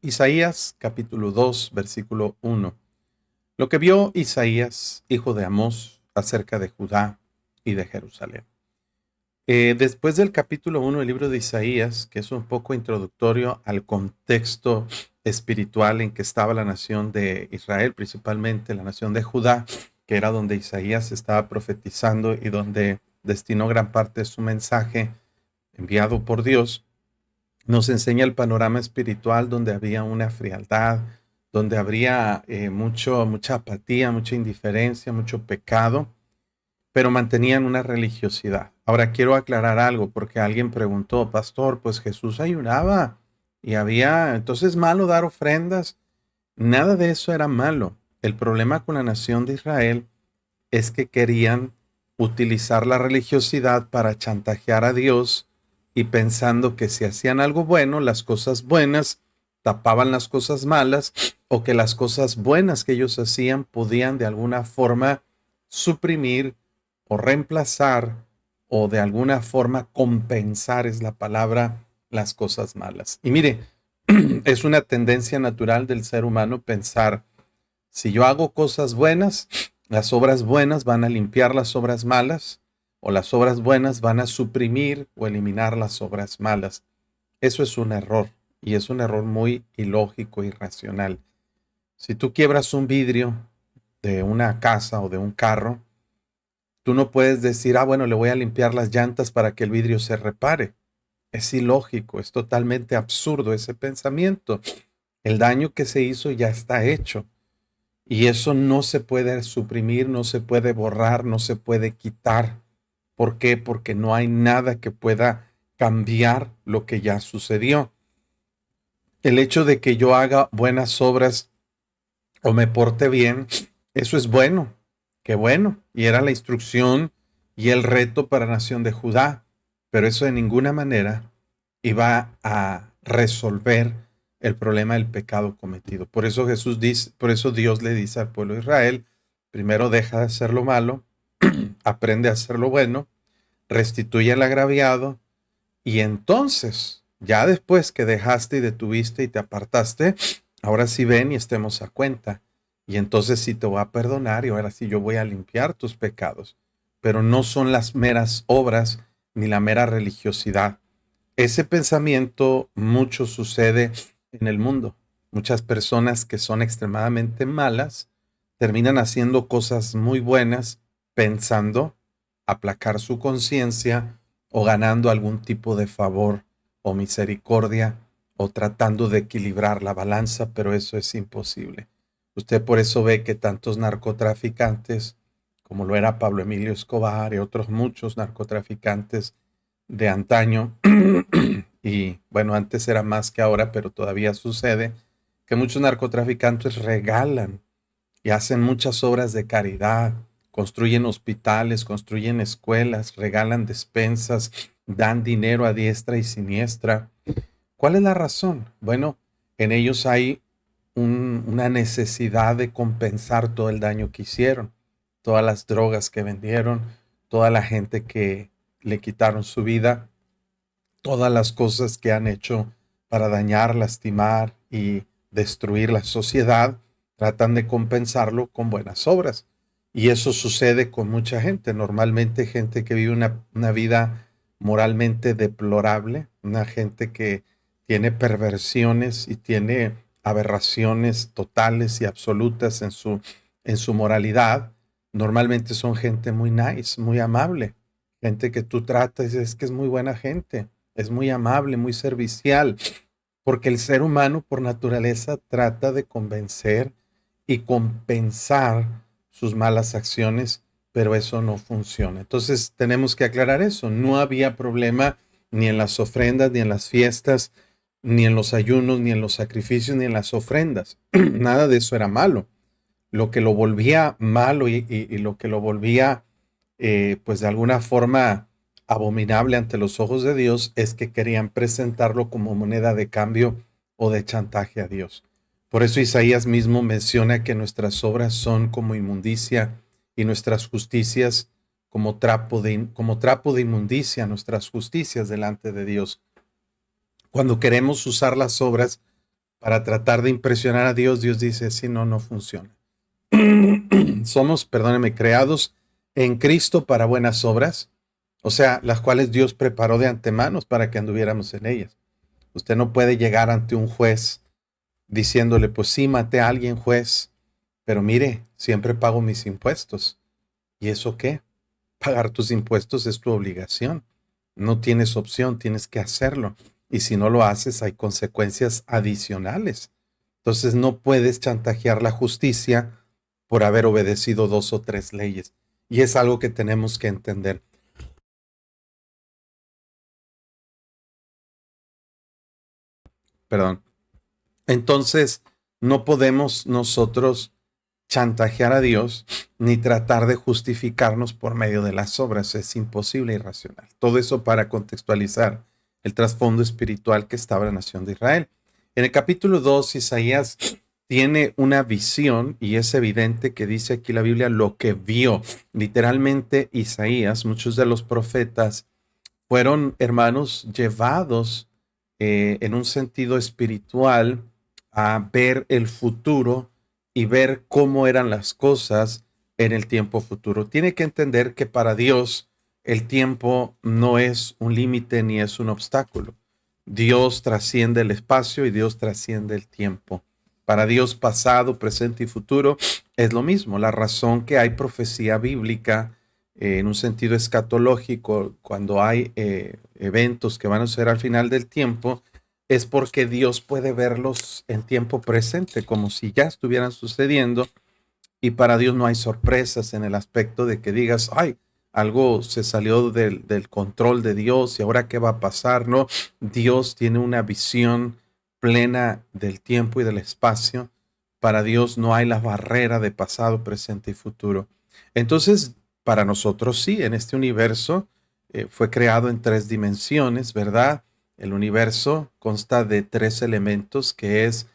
Isaías capítulo 2, versículo 1. Lo que vio Isaías, hijo de Amós, acerca de Judá y de Jerusalén. Después del capítulo 1 del libro de Isaías, que es un poco introductorio al contexto espiritual en que estaba la nación de Israel, principalmente la nación de Judá, que era donde Isaías estaba profetizando y donde destinó gran parte de su mensaje enviado por Dios, nos enseña el panorama espiritual donde había una frialdad, donde habría mucha apatía, mucha indiferencia, mucho pecado, pero mantenían una religiosidad. Ahora quiero aclarar algo porque alguien preguntó, pastor, pues Jesús ayunaba y había, entonces malo dar ofrendas. Nada de eso era malo. El problema con la nación de Israel es que querían utilizar la religiosidad para chantajear a Dios y pensando que si hacían algo bueno, las cosas buenas tapaban las cosas malas o que las cosas buenas que ellos hacían podían de alguna forma suprimir o reemplazar o de alguna forma compensar, es la palabra, las cosas malas. Y mire, es una tendencia natural del ser humano pensar, si yo hago cosas buenas, las obras buenas van a limpiar las obras malas, o las obras buenas van a suprimir o eliminar las obras malas. Eso es un error, y es un error muy ilógico, irracional. Si tú quiebras un vidrio de una casa o de un carro, tú no puedes decir, bueno, le voy a limpiar las llantas para que el vidrio se repare. Es ilógico, es totalmente absurdo ese pensamiento. El daño que se hizo ya está hecho. Y eso no se puede suprimir, no se puede borrar, no se puede quitar. ¿Por qué? Porque no hay nada que pueda cambiar lo que ya sucedió. El hecho de que yo haga buenas obras o me porte bien, eso es bueno. Qué bueno. Y era la instrucción y el reto para la nación de Judá. Pero eso de ninguna manera iba a resolver el problema del pecado cometido. Por eso Jesús dice, por eso Dios le dice al pueblo de Israel, primero deja de hacer lo malo, aprende a hacer lo bueno, restituye al agraviado y entonces, ya después que dejaste y detuviste y te apartaste, ahora sí ven y estemos a cuenta. Y entonces sí te voy a perdonar y ahora sí yo voy a limpiar tus pecados. Pero no son las meras obras ni la mera religiosidad. Ese pensamiento mucho sucede en el mundo. Muchas personas que son extremadamente malas terminan haciendo cosas muy buenas pensando aplacar su conciencia o ganando algún tipo de favor o misericordia o tratando de equilibrar la balanza, pero eso es imposible. Usted por eso ve que tantos narcotraficantes, como lo era Pablo Emilio Escobar y otros muchos narcotraficantes de antaño, y bueno, antes era más que ahora, pero todavía sucede, que muchos narcotraficantes regalan y hacen muchas obras de caridad, construyen hospitales, construyen escuelas, regalan despensas, dan dinero a diestra y siniestra. ¿Cuál es la razón? Bueno, en ellos hay una necesidad de compensar todo el daño que hicieron, todas las drogas que vendieron, toda la gente que le quitaron su vida, todas las cosas que han hecho para dañar, lastimar y destruir la sociedad, tratan de compensarlo con buenas obras. Y eso sucede con mucha gente, normalmente gente que vive una vida moralmente deplorable, una gente que tiene perversiones y tiene aberraciones totales y absolutas en su moralidad. Normalmente son gente muy nice, muy amable, gente que tú tratas y es que es muy buena gente, es muy amable, muy servicial, porque el ser humano por naturaleza trata de convencer y compensar sus malas acciones, pero eso no funciona. Entonces tenemos que aclarar eso. No había problema ni en las ofrendas, ni en las fiestas, ni en los ayunos, ni en los sacrificios, ni en las ofrendas. Nada de eso era malo. Lo que lo volvía malo y lo que lo volvía, pues de alguna forma abominable ante los ojos de Dios es que querían presentarlo como moneda de cambio o de chantaje a Dios. Por eso Isaías mismo menciona que nuestras obras son como inmundicia y nuestras justicias como trapo de inmundicia, nuestras justicias delante de Dios. Cuando queremos usar las obras para tratar de impresionar a Dios, Dios dice, si no, no funciona. Somos, perdóneme, creados en Cristo para buenas obras, o sea, las cuales Dios preparó de antemano para que anduviéramos en ellas. Usted no puede llegar ante un juez diciéndole, pues sí, maté a alguien, juez, pero mire, siempre pago mis impuestos. ¿Y eso qué? Pagar tus impuestos es tu obligación. No tienes opción, tienes que hacerlo. Y si no lo haces, hay consecuencias adicionales. Entonces no puedes chantajear la justicia por haber obedecido 2 o 3 leyes. Y es algo que tenemos que entender. Perdón. Entonces, no podemos nosotros chantajear a Dios ni tratar de justificarnos por medio de las obras. Es imposible e irracional. Todo eso para contextualizar el trasfondo espiritual que estaba en la nación de Israel. En el capítulo 2, Isaías tiene una visión y es evidente que dice aquí la Biblia lo que vio. Literalmente Isaías, muchos de los profetas fueron, hermanos, llevados en un sentido espiritual a ver el futuro y ver cómo eran las cosas en el tiempo futuro. Tiene que entender que para Dios el tiempo no es un límite ni es un obstáculo. Dios trasciende el espacio y Dios trasciende el tiempo. Para Dios pasado, presente y futuro es lo mismo. La razón que hay profecía bíblica en un sentido escatológico, cuando hay eventos que van a ser al final del tiempo, es porque Dios puede verlos en tiempo presente, como si ya estuvieran sucediendo, y para Dios no hay sorpresas en el aspecto de que digas, ay, algo se salió del control de Dios y ahora qué va a pasar, ¿no? Dios tiene una visión plena del tiempo y del espacio. Para Dios no hay la barrera de pasado, presente y futuro. Entonces, para nosotros sí, en este universo fue creado en 3 dimensiones, ¿verdad? El universo consta de 3 elementos que es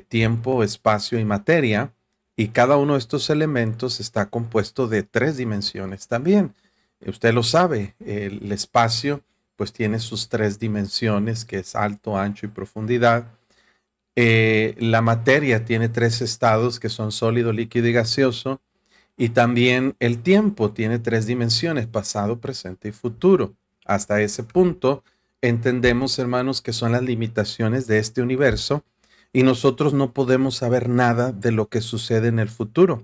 tiempo, espacio y materia. Y cada uno de estos elementos está compuesto de 3 dimensiones también. Usted lo sabe, el espacio pues tiene sus 3 dimensiones, que es alto, ancho y profundidad. La materia tiene 3 estados, que son sólido, líquido y gaseoso. Y también el tiempo tiene 3 dimensiones, pasado, presente y futuro. Hasta ese punto entendemos, hermanos, que son las limitaciones de este universo y nosotros no podemos saber nada de lo que sucede en el futuro,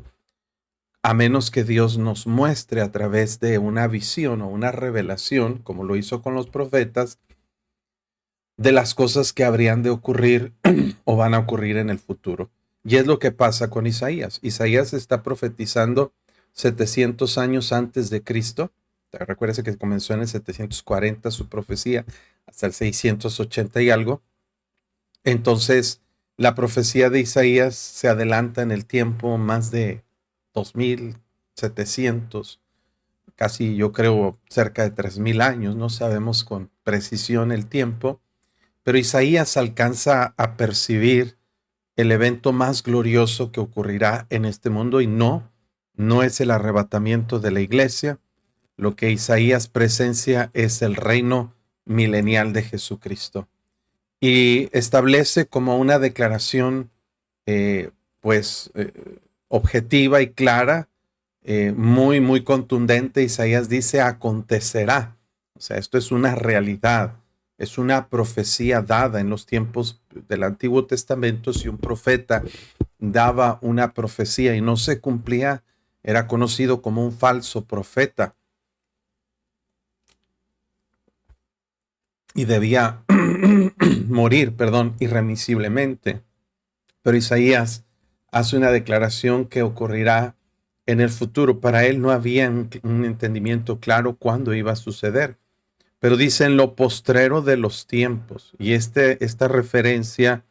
a menos que Dios nos muestre a través de una visión o una revelación, como lo hizo con los profetas, de las cosas que habrían de ocurrir o van a ocurrir en el futuro. Y es lo que pasa con Isaías. Isaías está profetizando 700 años antes de Cristo. Recuérdese que comenzó en el 740 su profecía hasta el 680 y algo. Entonces, la profecía de Isaías se adelanta en el tiempo más de 2700, casi yo creo cerca de 3000 años. No sabemos con precisión el tiempo, pero Isaías alcanza a percibir el evento más glorioso que ocurrirá en este mundo y no es el arrebatamiento de la iglesia. Lo que Isaías presencia es el reino milenial de Jesucristo y establece como una declaración eh, pues objetiva y clara, muy contundente. Isaías dice acontecerá, o sea, esto es una realidad. Es una profecía dada en los tiempos del Antiguo Testamento. Si un profeta daba una profecía y no se cumplía, era conocido como un falso profeta y debía morir, irremisiblemente. Pero Isaías hace una declaración que ocurrirá en el futuro. Para él no había un entendimiento claro cuándo iba a suceder. Pero dice en lo postrero de los tiempos. Y esta referencia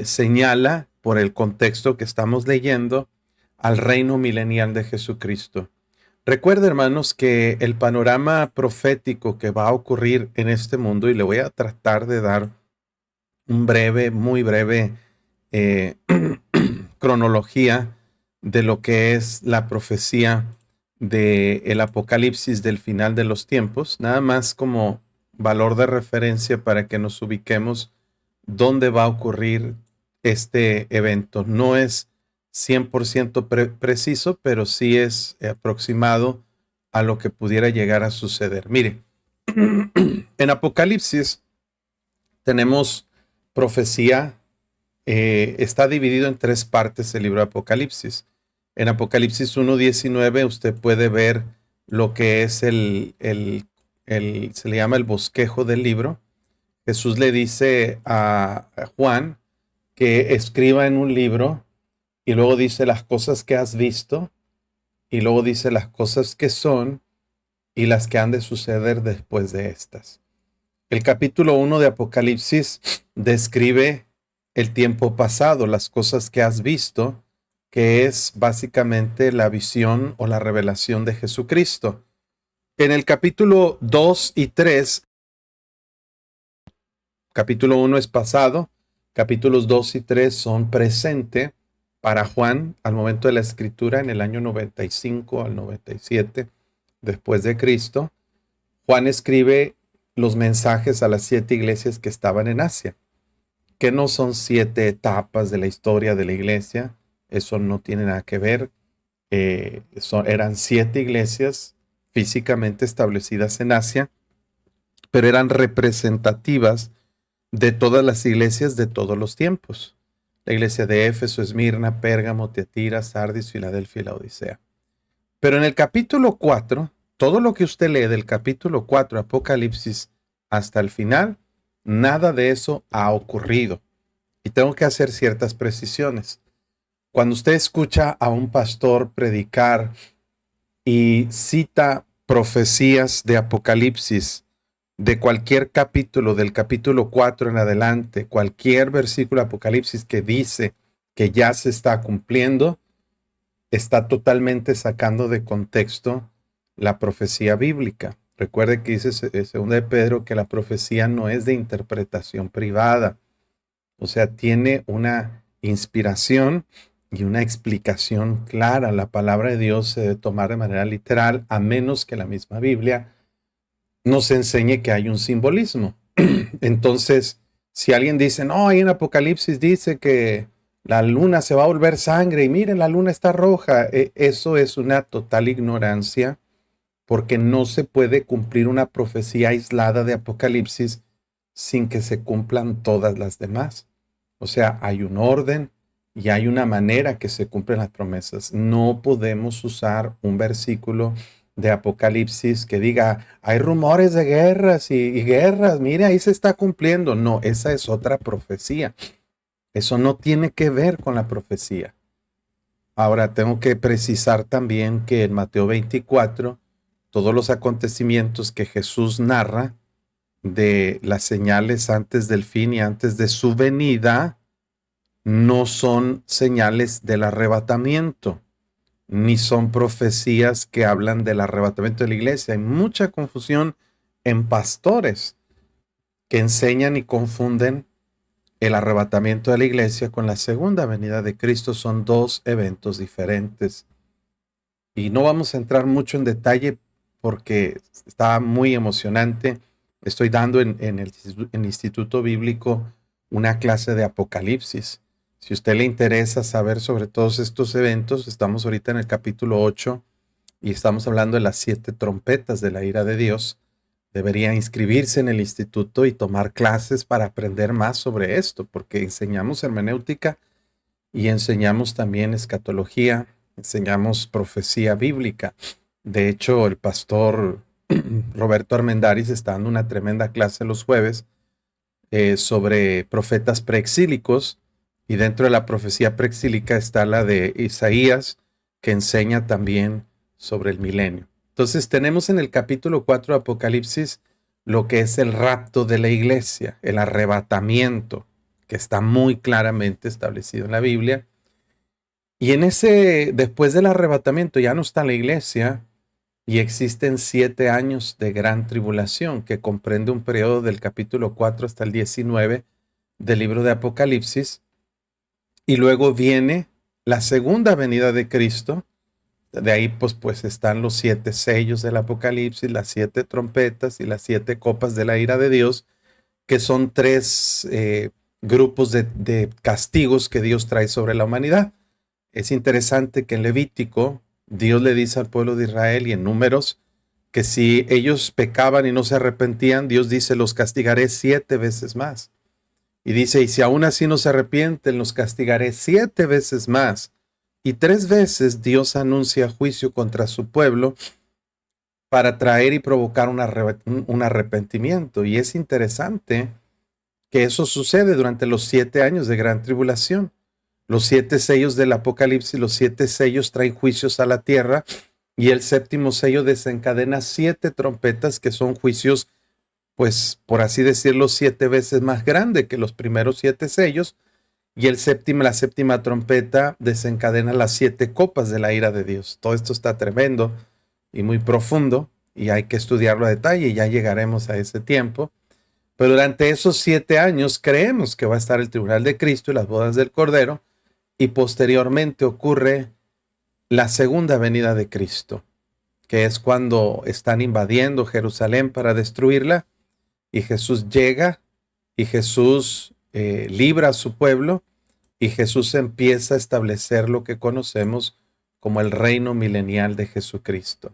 señala, por el contexto que estamos leyendo, al reino milenial de Jesucristo. Recuerda, hermanos, que el panorama profético que va a ocurrir en este mundo, y le voy a tratar de dar un breve, muy breve eh, cronología de lo que es la profecía del Apocalipsis del final de los tiempos, nada más como valor de referencia para que nos ubiquemos dónde va a ocurrir este evento. No es 100% preciso, pero sí es aproximado a lo que pudiera llegar a suceder. Mire, en Apocalipsis tenemos profecía. Está dividido en tres partes el libro de Apocalipsis. En Apocalipsis 1:19 usted puede ver lo que es se le llama el bosquejo del libro. Jesús le dice a Juan que escriba en un libro y luego dice las cosas que has visto y luego dice las cosas que son y las que han de suceder después de estas. El capítulo 1 de Apocalipsis describe el tiempo pasado, las cosas que has visto, que es básicamente la visión o la revelación de Jesucristo. En el capítulo 2 y 3, capítulo 1 es pasado, capítulos 2 y 3 son presente para Juan al momento de la escritura en el año 95 al 97 después de Cristo. Juan escribe los mensajes a las 7 iglesias que estaban en Asia, que no son 7 etapas de la historia de la iglesia, eso no tiene nada que ver. Eran 7 iglesias físicamente establecidas en Asia, pero eran representativas de todas las iglesias de todos los tiempos. La iglesia de Éfeso, Esmirna, Pérgamo, Tiatira, Sardis, Filadelfia y la Odisea. Pero en el capítulo 4, todo lo que usted lee del capítulo 4 Apocalipsis hasta el final, nada de eso ha ocurrido. Y tengo que hacer ciertas precisiones. Cuando usted escucha a un pastor predicar y cita profecías de Apocalipsis, de cualquier capítulo, del capítulo 4 en adelante, cualquier versículo de Apocalipsis que dice que ya se está cumpliendo, está totalmente sacando de contexto la profecía bíblica. Recuerde que dice 2 de Pedro que la profecía no es de interpretación privada. O sea, tiene una inspiración y una explicación clara. La palabra de Dios se debe tomar de manera literal, a menos que la misma Biblia nos enseñe que hay un simbolismo. Entonces, si alguien dice, no, ahí en Apocalipsis dice que la luna se va a volver sangre y miren, la luna está roja, eso es una total ignorancia, porque no se puede cumplir una profecía aislada de Apocalipsis sin que se cumplan todas las demás. O sea, hay un orden y hay una manera que se cumplen las promesas. No podemos usar un versículo de Apocalipsis que diga, hay rumores de guerras y guerras, mire, ahí se está cumpliendo. No, esa es otra profecía. Eso no tiene que ver con la profecía. Ahora, tengo que precisar también que en Mateo 24, todos los acontecimientos que Jesús narra de las señales antes del fin y antes de su venida, no son señales del arrebatamiento, ni son profecías que hablan del arrebatamiento de la iglesia. Hay mucha confusión en pastores que enseñan y confunden el arrebatamiento de la iglesia con la segunda venida de Cristo. Son dos eventos diferentes. Y no vamos a entrar mucho en detalle porque está muy emocionante. Estoy dando en el Instituto Bíblico una clase de Apocalipsis. Si a usted le interesa saber sobre todos estos eventos, estamos ahorita en el capítulo 8 y estamos hablando de las 7 trompetas de la ira de Dios. Debería inscribirse en el instituto y tomar clases para aprender más sobre esto, porque enseñamos hermenéutica y enseñamos también escatología, enseñamos profecía bíblica. De hecho, el pastor Roberto Armendáriz está dando una tremenda clase los jueves sobre profetas preexílicos, y dentro de la profecía preexílica está la de Isaías, que enseña también sobre el milenio. Entonces tenemos en el capítulo 4 de Apocalipsis lo que es el rapto de la iglesia, el arrebatamiento, que está muy claramente establecido en la Biblia. Y en después del arrebatamiento ya no está la iglesia y existen 7 años de gran tribulación que comprende un periodo del capítulo 4 hasta el 19 del libro de Apocalipsis. Y luego viene la segunda venida de Cristo. De ahí pues están los 7 sellos del Apocalipsis, las 7 trompetas y las 7 copas de la ira de Dios, que son 3 grupos de castigos que Dios trae sobre la humanidad. Es interesante que en Levítico Dios le dice al pueblo de Israel y en Números que si ellos pecaban y no se arrepentían, Dios dice, los castigaré 7 veces más. Y dice, y si aún así no se arrepienten, los castigaré 7 veces más. Y 3 veces Dios anuncia juicio contra su pueblo para traer y provocar un arrepentimiento. Y es interesante que eso sucede durante los 7 años de gran tribulación. Los 7 sellos del Apocalipsis, los 7 sellos traen juicios a la tierra y el séptimo sello desencadena 7 trompetas que son juicios, pues por así decirlo, 7 veces más grande que los primeros 7 sellos. Y la séptima trompeta desencadena las 7 copas de la ira de Dios. Todo esto está tremendo y muy profundo y hay que estudiarlo a detalle y ya llegaremos a ese tiempo. Pero durante esos 7 años creemos que va a estar el tribunal de Cristo y las bodas del Cordero, y posteriormente ocurre la segunda venida de Cristo, que es cuando están invadiendo Jerusalén para destruirla, y Jesús llega, y Jesús libra a su pueblo, y Jesús empieza a establecer lo que conocemos como el reino milenial de Jesucristo.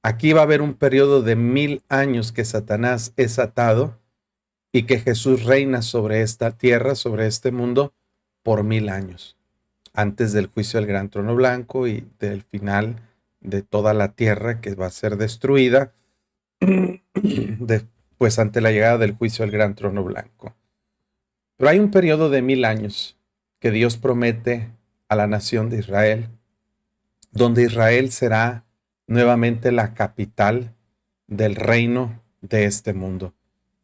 Aquí va a haber un periodo de 1000 años que Satanás es atado, y que Jesús reina sobre esta tierra, sobre este mundo, por 1000 años, antes del juicio del gran trono blanco y del final de toda la tierra que va a ser destruida, pues ante la llegada del juicio del gran trono blanco. Pero hay un periodo de 1000 años que Dios promete a la nación de Israel, donde Israel será nuevamente la capital del reino de este mundo,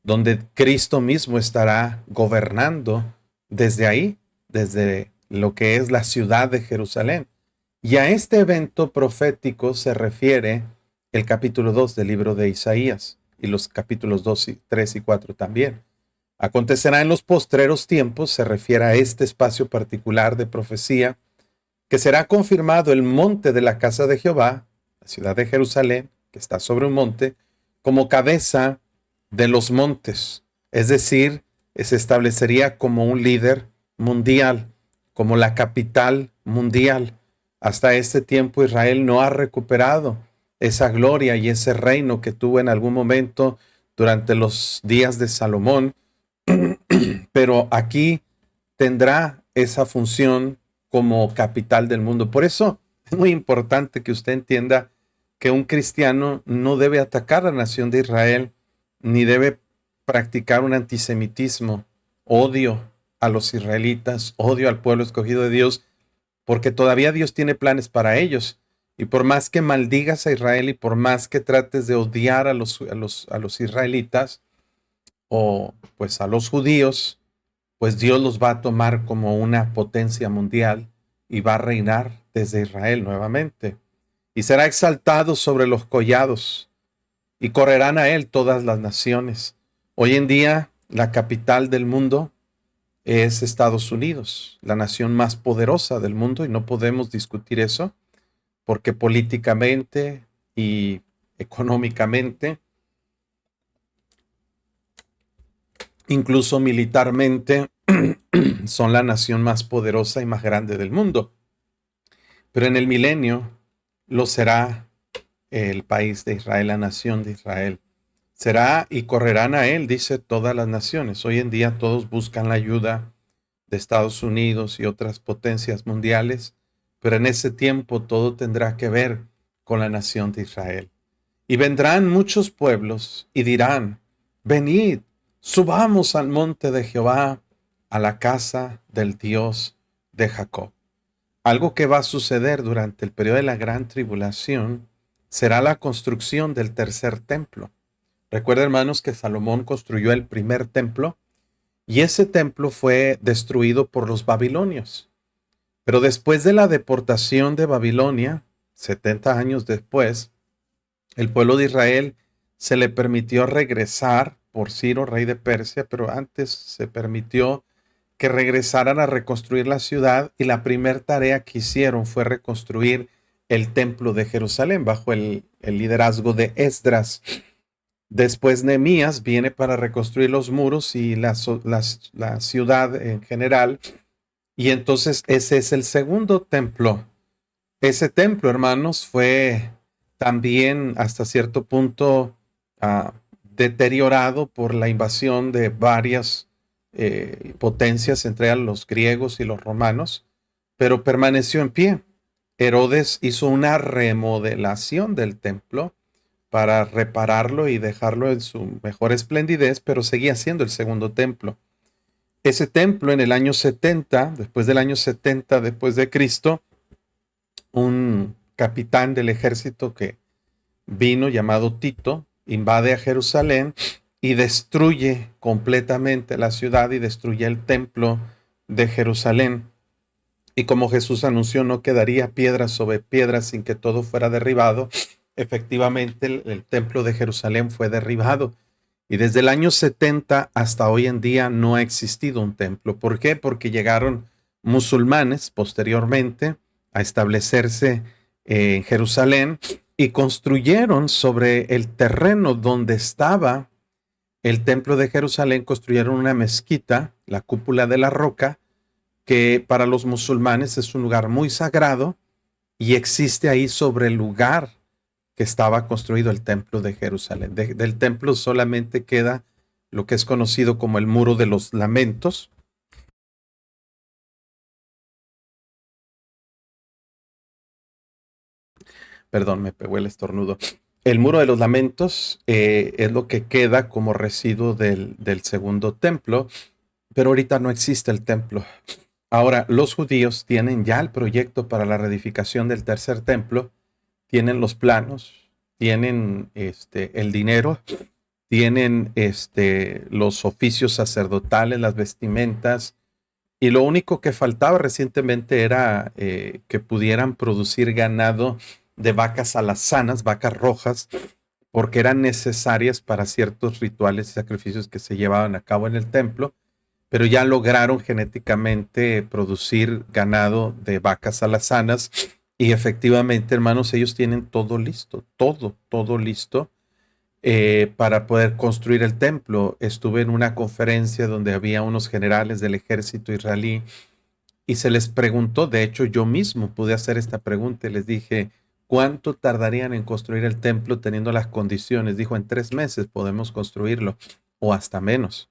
donde Cristo mismo estará gobernando desde ahí, desde lo que es la ciudad de Jerusalén. Y a este evento profético se refiere el capítulo 2 del libro de Isaías y los capítulos 2, 3 y 4 también. Acontecerá en los postreros tiempos, se refiere a este espacio particular de profecía, que será confirmado el monte de la casa de Jehová, la ciudad de Jerusalén, que está sobre un monte, como cabeza de los montes, es decir, se establecería como un líder mundial, como la capital mundial. Hasta este tiempo Israel no ha recuperado esa gloria y ese reino que tuvo en algún momento durante los días de Salomón, pero aquí tendrá esa función como capital del mundo. Por eso es muy importante que usted entienda que un cristiano no debe atacar a la nación de Israel, ni debe practicar un antisemitismo, odio a los israelitas, odio al pueblo escogido de Dios, porque todavía Dios tiene planes para ellos. Y por más que maldigas a Israel y por más que trates de odiar a los israelitas o pues a los judíos, pues Dios los va a tomar como una potencia mundial y va a reinar desde Israel nuevamente. Y será exaltado sobre los collados y correrán a él todas las naciones. Hoy en día la capital del mundo es Estados Unidos, la nación más poderosa del mundo, y no podemos discutir eso porque políticamente y económicamente, incluso militarmente, son la nación más poderosa y más grande del mundo. Pero en el milenio lo será el país de Israel, la nación de Israel. Será y correrán a él, dice, todas las naciones. Hoy en día todos buscan la ayuda de Estados Unidos y otras potencias mundiales, pero en ese tiempo todo tendrá que ver con la nación de Israel. Y vendrán muchos pueblos y dirán, venid, subamos al monte de Jehová, a la casa del Dios de Jacob. Algo que va a suceder durante el periodo de la gran tribulación será la construcción del tercer templo. Recuerda, hermanos, que Salomón construyó el primer templo y ese templo fue destruido por los babilonios. Pero después de la deportación de Babilonia, 70 años después, el pueblo de Israel se le permitió regresar por Ciro, rey de Persia, pero antes se permitió que regresaran a reconstruir la ciudad y la primera tarea que hicieron fue reconstruir el templo de Jerusalén bajo el liderazgo de Esdras. Después Nehemías viene para reconstruir los muros y la ciudad en general. Y entonces ese es el segundo templo. Ese templo, hermanos, fue también hasta cierto punto deteriorado por la invasión de varias potencias, entre ellas los griegos y los romanos, pero permaneció en pie. Herodes hizo una remodelación del templo para repararlo y dejarlo en su mejor esplendidez, pero seguía siendo el segundo templo. Ese templo en el año 70, después del año 70 después de Cristo, un capitán del ejército que vino llamado Tito, invade a Jerusalén y destruye completamente la ciudad y destruye el templo de Jerusalén. Y como Jesús anunció, no quedaría piedra sobre piedra sin que todo fuera derribado. Efectivamente, el templo de Jerusalén fue derribado. Y desde el año 70 hasta hoy en día no ha existido un templo. ¿Por qué? Porque llegaron musulmanes posteriormente a establecerse en Jerusalén y construyeron sobre el terreno donde estaba el templo de Jerusalén, construyeron una mezquita, la cúpula de la roca, que para los musulmanes es un lugar muy sagrado y existe ahí sobre el lugar que estaba construido el templo de Jerusalén. Del templo solamente queda lo que es conocido como el Muro de los Lamentos. Perdón, me pegó el estornudo. El Muro de los Lamentos es lo que queda como residuo del segundo templo, pero ahorita no existe el templo. Ahora, los judíos tienen ya el proyecto para la reedificación del tercer templo, tienen los planos, tienen el dinero, tienen los oficios sacerdotales, las vestimentas, y lo único que faltaba recientemente era que pudieran producir ganado de vacas alazanas, vacas rojas, porque eran necesarias para ciertos rituales y sacrificios que se llevaban a cabo en el templo, pero ya lograron genéticamente producir ganado de vacas alazanas y efectivamente, hermanos, ellos tienen todo listo, todo listo para poder construir el templo. Estuve en una conferencia donde había unos generales del ejército israelí y se les preguntó, de hecho yo mismo pude hacer esta pregunta y les dije, ¿cuánto tardarían en construir el templo teniendo las condiciones? Dijo, en 3 meses podemos construirlo o hasta menos.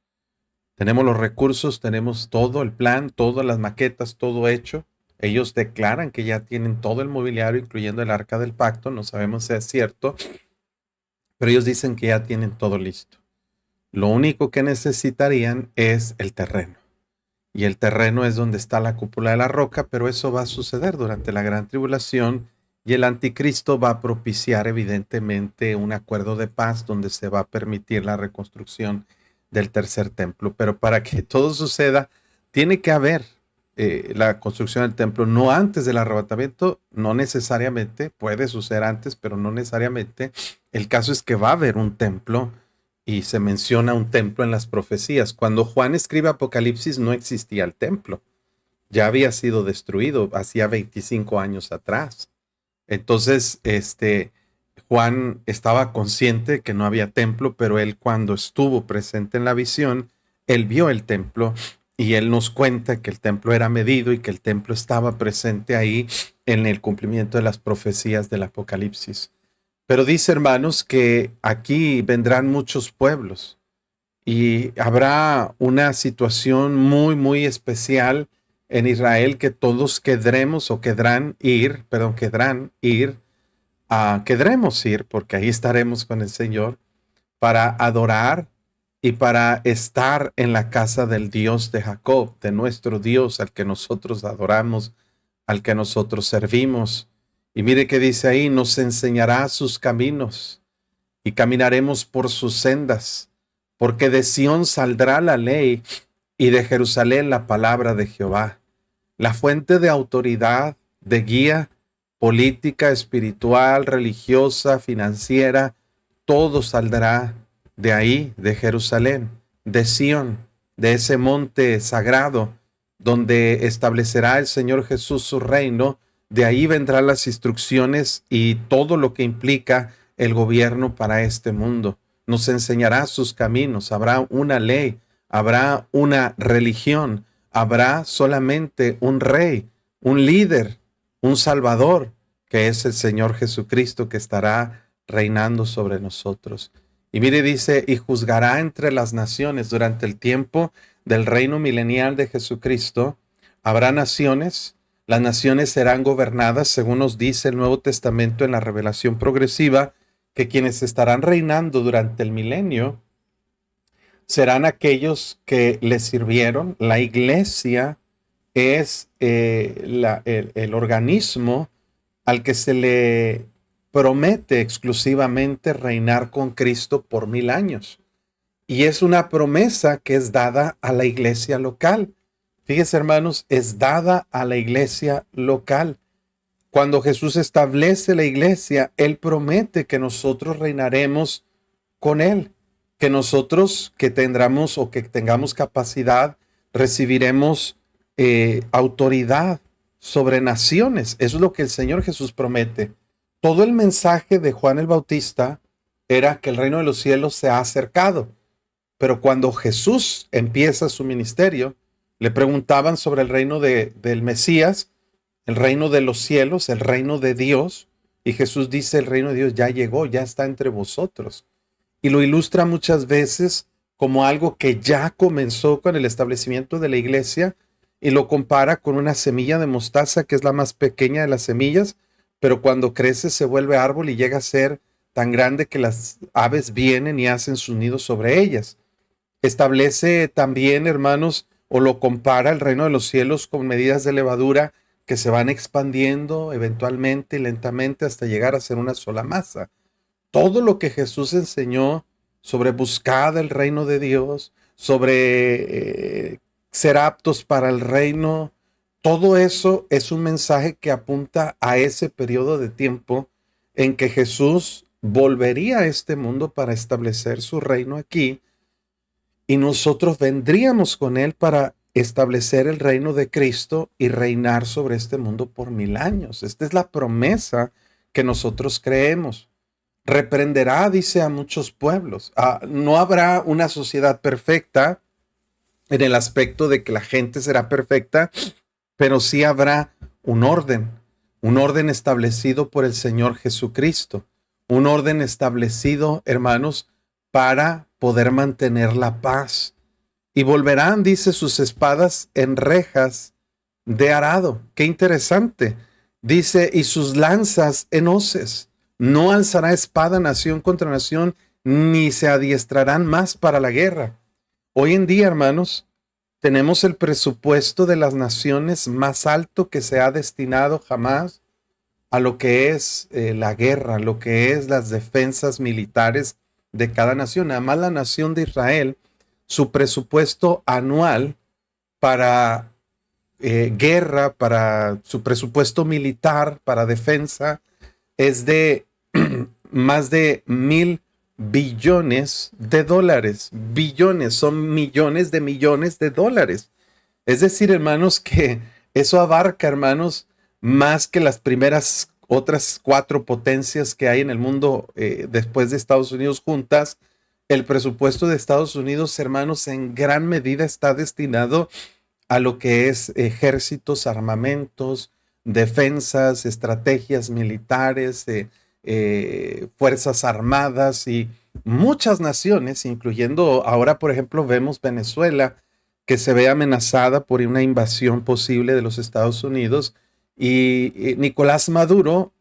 Tenemos los recursos, tenemos todo el plan, todas las maquetas, todo hecho. Ellos declaran que ya tienen todo el mobiliario, incluyendo el arca del pacto. No sabemos si es cierto, pero ellos dicen que ya tienen todo listo. Lo único que necesitarían es el terreno. Y el terreno es donde está la cúpula de la roca, pero eso va a suceder durante la gran tribulación y el anticristo va a propiciar evidentemente un acuerdo de paz donde se va a permitir la reconstrucción del tercer templo. Pero para que todo suceda, tiene que haber la construcción del templo, no antes del arrebatamiento, no necesariamente, puede suceder antes, pero no necesariamente. El caso es que va a haber un templo y se menciona un templo en las profecías. Cuando Juan escribe Apocalipsis no existía el templo, ya había sido destruido hacía 25 años atrás. Entonces, Juan estaba consciente que no había templo, pero él cuando estuvo presente en la visión, él vio el templo y él nos cuenta que el templo era medido y que el templo estaba presente ahí en el cumplimiento de las profecías del Apocalipsis. Pero dice, hermanos, que aquí vendrán muchos pueblos y habrá una situación muy, muy especial en Israel que todos querremos o querrán ir, querremos ir, porque ahí estaremos con el Señor, para adorar y para estar en la casa del Dios de Jacob, de nuestro Dios, al que nosotros adoramos, al que nosotros servimos. Y mire que dice ahí, nos enseñará sus caminos y caminaremos por sus sendas, porque de Sión saldrá la ley y de Jerusalén la palabra de Jehová, la fuente de autoridad, de guía política, espiritual, religiosa, financiera, todo saldrá de ahí, de Jerusalén, de Sión, de ese monte sagrado, donde establecerá el Señor Jesús su reino. De ahí vendrán las instrucciones y todo lo que implica el gobierno para este mundo. nos enseñará sus caminos, habrá una ley, habrá una religión, habrá solamente un rey, un líder, un salvador, que es el Señor Jesucristo, que estará reinando sobre nosotros. Y mire, dice, y juzgará entre las naciones durante el tiempo del reino milenial de Jesucristo. Habrá naciones, las naciones serán gobernadas, según nos dice el Nuevo Testamento en la revelación progresiva, que quienes estarán reinando durante el milenio serán aquellos que le sirvieron. La iglesia es el organismo al que se le promete exclusivamente reinar con Cristo por 1000 años. Y es una promesa que es dada a la iglesia local. Fíjese, hermanos, es dada a la iglesia local. Cuando Jesús establece la iglesia, Él promete que nosotros reinaremos con Él, que nosotros que tendremos o que tengamos capacidad, recibiremos autoridad sobre naciones. Eso es lo que el Señor Jesús promete. Todo el mensaje de Juan el Bautista era que el reino de los cielos se ha acercado. Pero cuando Jesús empieza su ministerio, le preguntaban sobre el reino del Mesías, el reino de los cielos, el reino de Dios. Y Jesús dice, el reino de Dios ya llegó, ya está entre vosotros. Y lo ilustra muchas veces como algo que ya comenzó con el establecimiento de la iglesia, y lo compara con una semilla de mostaza, que es la más pequeña de las semillas, pero cuando crece se vuelve árbol y llega a ser tan grande que las aves vienen y hacen sus nidos sobre ellas. Establece también, hermanos, o lo compara el reino de los cielos con medidas de levadura que se van expandiendo eventualmente y lentamente hasta llegar a ser una sola masa. Todo lo que Jesús enseñó sobre buscar el reino de Dios, sobre ser aptos para el reino, todo eso es un mensaje que apunta a ese periodo de tiempo en que Jesús volvería a este mundo para establecer su reino aquí, y nosotros vendríamos con Él para establecer el reino de Cristo y reinar sobre este mundo por 1000 años. Esta es la promesa que nosotros creemos. Reprenderá, dice, a muchos pueblos. No habrá una sociedad perfecta en el aspecto de que la gente será perfecta, pero sí habrá un orden establecido por el Señor Jesucristo, un orden establecido, hermanos, para poder mantener la paz. Y volverán, dice, sus espadas en rejas de arado. Qué interesante. Dice, y sus lanzas en hoces. No alzará espada nación contra nación, ni se adiestrarán más para la guerra. Hoy en día, hermanos, tenemos el presupuesto de las naciones más alto que se ha destinado jamás a lo que es la guerra, lo que es las defensas militares de cada nación. Además, la nación de Israel, su presupuesto anual para guerra, para su presupuesto militar, para defensa, es de más de 1000 billones de dólares. Billones, son millones de dólares. Es decir, hermanos, que eso abarca, hermanos, más que las primeras otras 4 potencias que hay en el mundo después de Estados Unidos juntas. El presupuesto de Estados Unidos, hermanos, en gran medida está destinado a lo que es ejércitos, armamentos, defensas, estrategias militares, fuerzas armadas, y muchas naciones, incluyendo ahora, por ejemplo, vemos Venezuela, que se ve amenazada por una invasión posible de los Estados Unidos, y Nicolás Maduro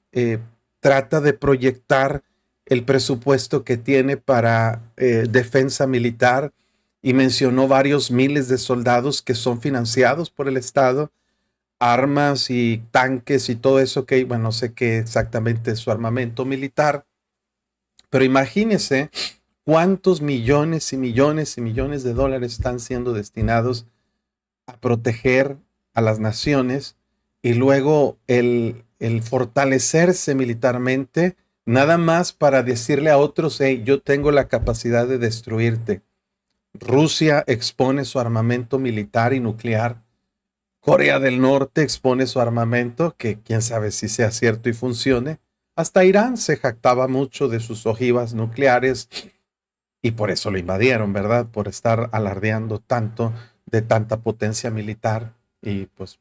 trata de proyectar el presupuesto que tiene para defensa militar, y mencionó varios miles de soldados que son financiados por el Estado, armas y tanques y todo eso, que, bueno, no sé qué exactamente es su armamento militar, pero imagínense cuántos millones y millones y millones de dólares están siendo destinados a proteger a las naciones, y luego el fortalecerse militarmente, nada más para decirle a otros, hey, yo tengo la capacidad de destruirte. Rusia expone su armamento militar y nuclear. Corea del Norte expone su armamento, que quién sabe si sea cierto y funcione. Hasta Irán se jactaba mucho de sus ojivas nucleares. y por eso lo invadieron, ¿verdad? Por estar alardeando tanto de tanta potencia militar y pues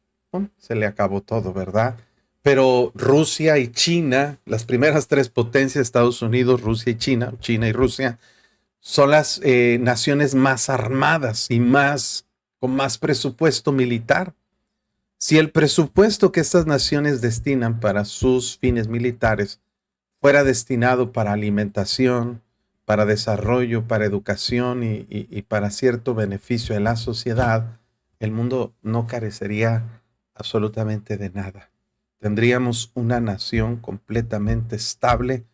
se le acabó todo, ¿verdad? Pero Rusia y China, las primeras tres potencias, Estados Unidos, Rusia y China y Rusia, son las naciones más armadas y con más presupuesto militar. Si el presupuesto que estas naciones destinan para sus fines militares fuera destinado para alimentación, para desarrollo, para educación y para cierto beneficio de la sociedad, el mundo no carecería absolutamente de nada. Tendríamos una nación completamente estable,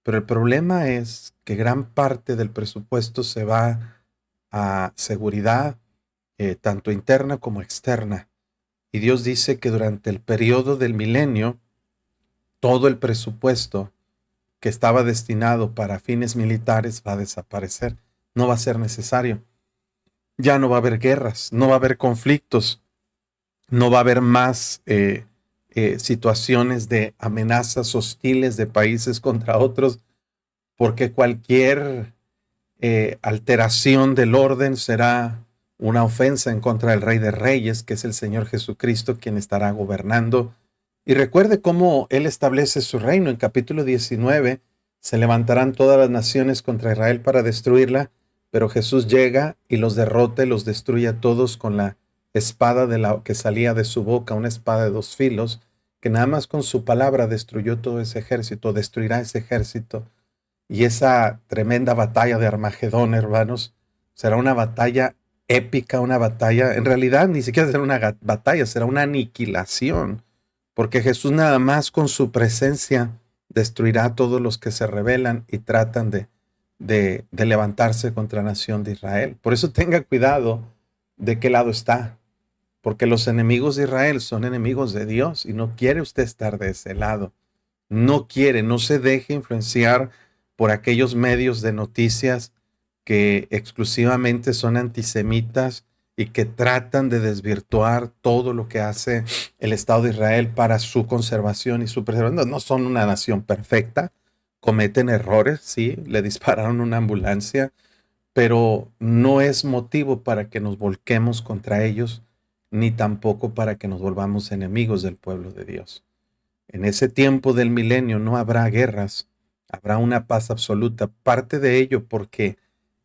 pero el problema es que gran parte del presupuesto se va a seguridad, tanto interna como externa. Y Dios dice que durante el periodo del milenio, todo el presupuesto que estaba destinado para fines militares va a desaparecer. No va a ser necesario. Ya no va a haber guerras, no va a haber conflictos, no va a haber más situaciones de amenazas hostiles de países contra otros, porque cualquier alteración del orden será una ofensa en contra del Rey de Reyes, que es el Señor Jesucristo, quien estará gobernando. Y recuerde cómo Él establece su reino. En capítulo 19, se levantarán todas las naciones contra Israel para destruirla, pero Jesús llega y los derrota y los destruye a todos con la espada que salía de su boca, una espada de dos filos, que nada más con su palabra destruyó todo ese ejército, destruirá ese ejército. Y esa tremenda batalla de Armagedón, hermanos, será una batalla épica, una batalla, en realidad ni siquiera será una batalla, será una aniquilación, porque Jesús nada más con su presencia destruirá a todos los que se rebelan y tratan de levantarse contra la nación de Israel. Por eso tenga cuidado de qué lado está, porque los enemigos de Israel son enemigos de Dios y no quiere usted estar de ese lado. No quiere, no se deje influenciar por aquellos medios de noticias que exclusivamente son antisemitas y que tratan de desvirtuar todo lo que hace el Estado de Israel para su conservación y su preservación. No son una nación perfecta, cometen errores, sí, le dispararon una ambulancia, pero no es motivo para que nos volquemos contra ellos, ni tampoco para que nos volvamos enemigos del pueblo de Dios. En ese tiempo del milenio no habrá guerras, habrá una paz absoluta. Parte de ello porque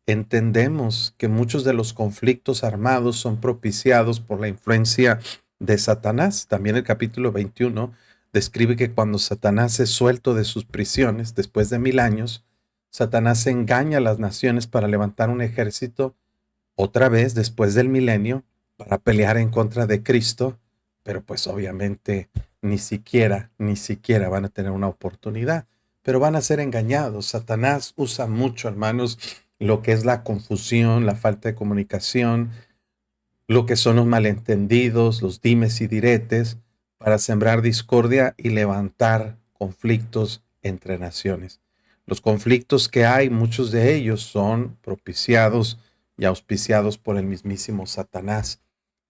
entendemos que muchos de los conflictos armados son propiciados por la influencia de Satanás. También el capítulo 21 describe que cuando Satanás es suelto de sus prisiones, después de 1000 años, Satanás engaña a las naciones para levantar un ejército otra vez después del milenio para pelear en contra de Cristo, pero pues obviamente ni siquiera van a tener una oportunidad, pero van a ser engañados. Satanás usa mucho, hermanos, lo que es la confusión, la falta de comunicación, lo que son los malentendidos, los dimes y diretes, para sembrar discordia y levantar conflictos entre naciones. Los conflictos que hay, muchos de ellos son propiciados y auspiciados por el mismísimo Satanás.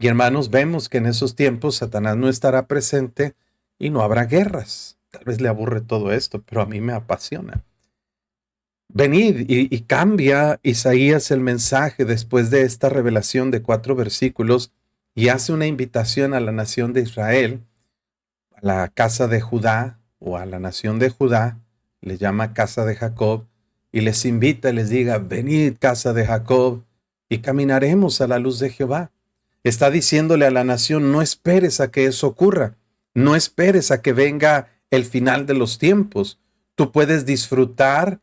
Y hermanos, vemos que en esos tiempos Satanás no estará presente y no habrá guerras. Tal vez le aburre todo esto, pero a mí me apasiona. Venid y cambia Isaías el mensaje después de esta revelación de 4 versículos y hace una invitación a la nación de Israel, a la casa de Judá o a la nación de Judá, le llama casa de Jacob, y les invita y les diga, venid casa de Jacob y caminaremos a la luz de Jehová. Está diciéndole a la nación, no esperes a que eso ocurra, no esperes a que venga el final de los tiempos. Tú puedes disfrutar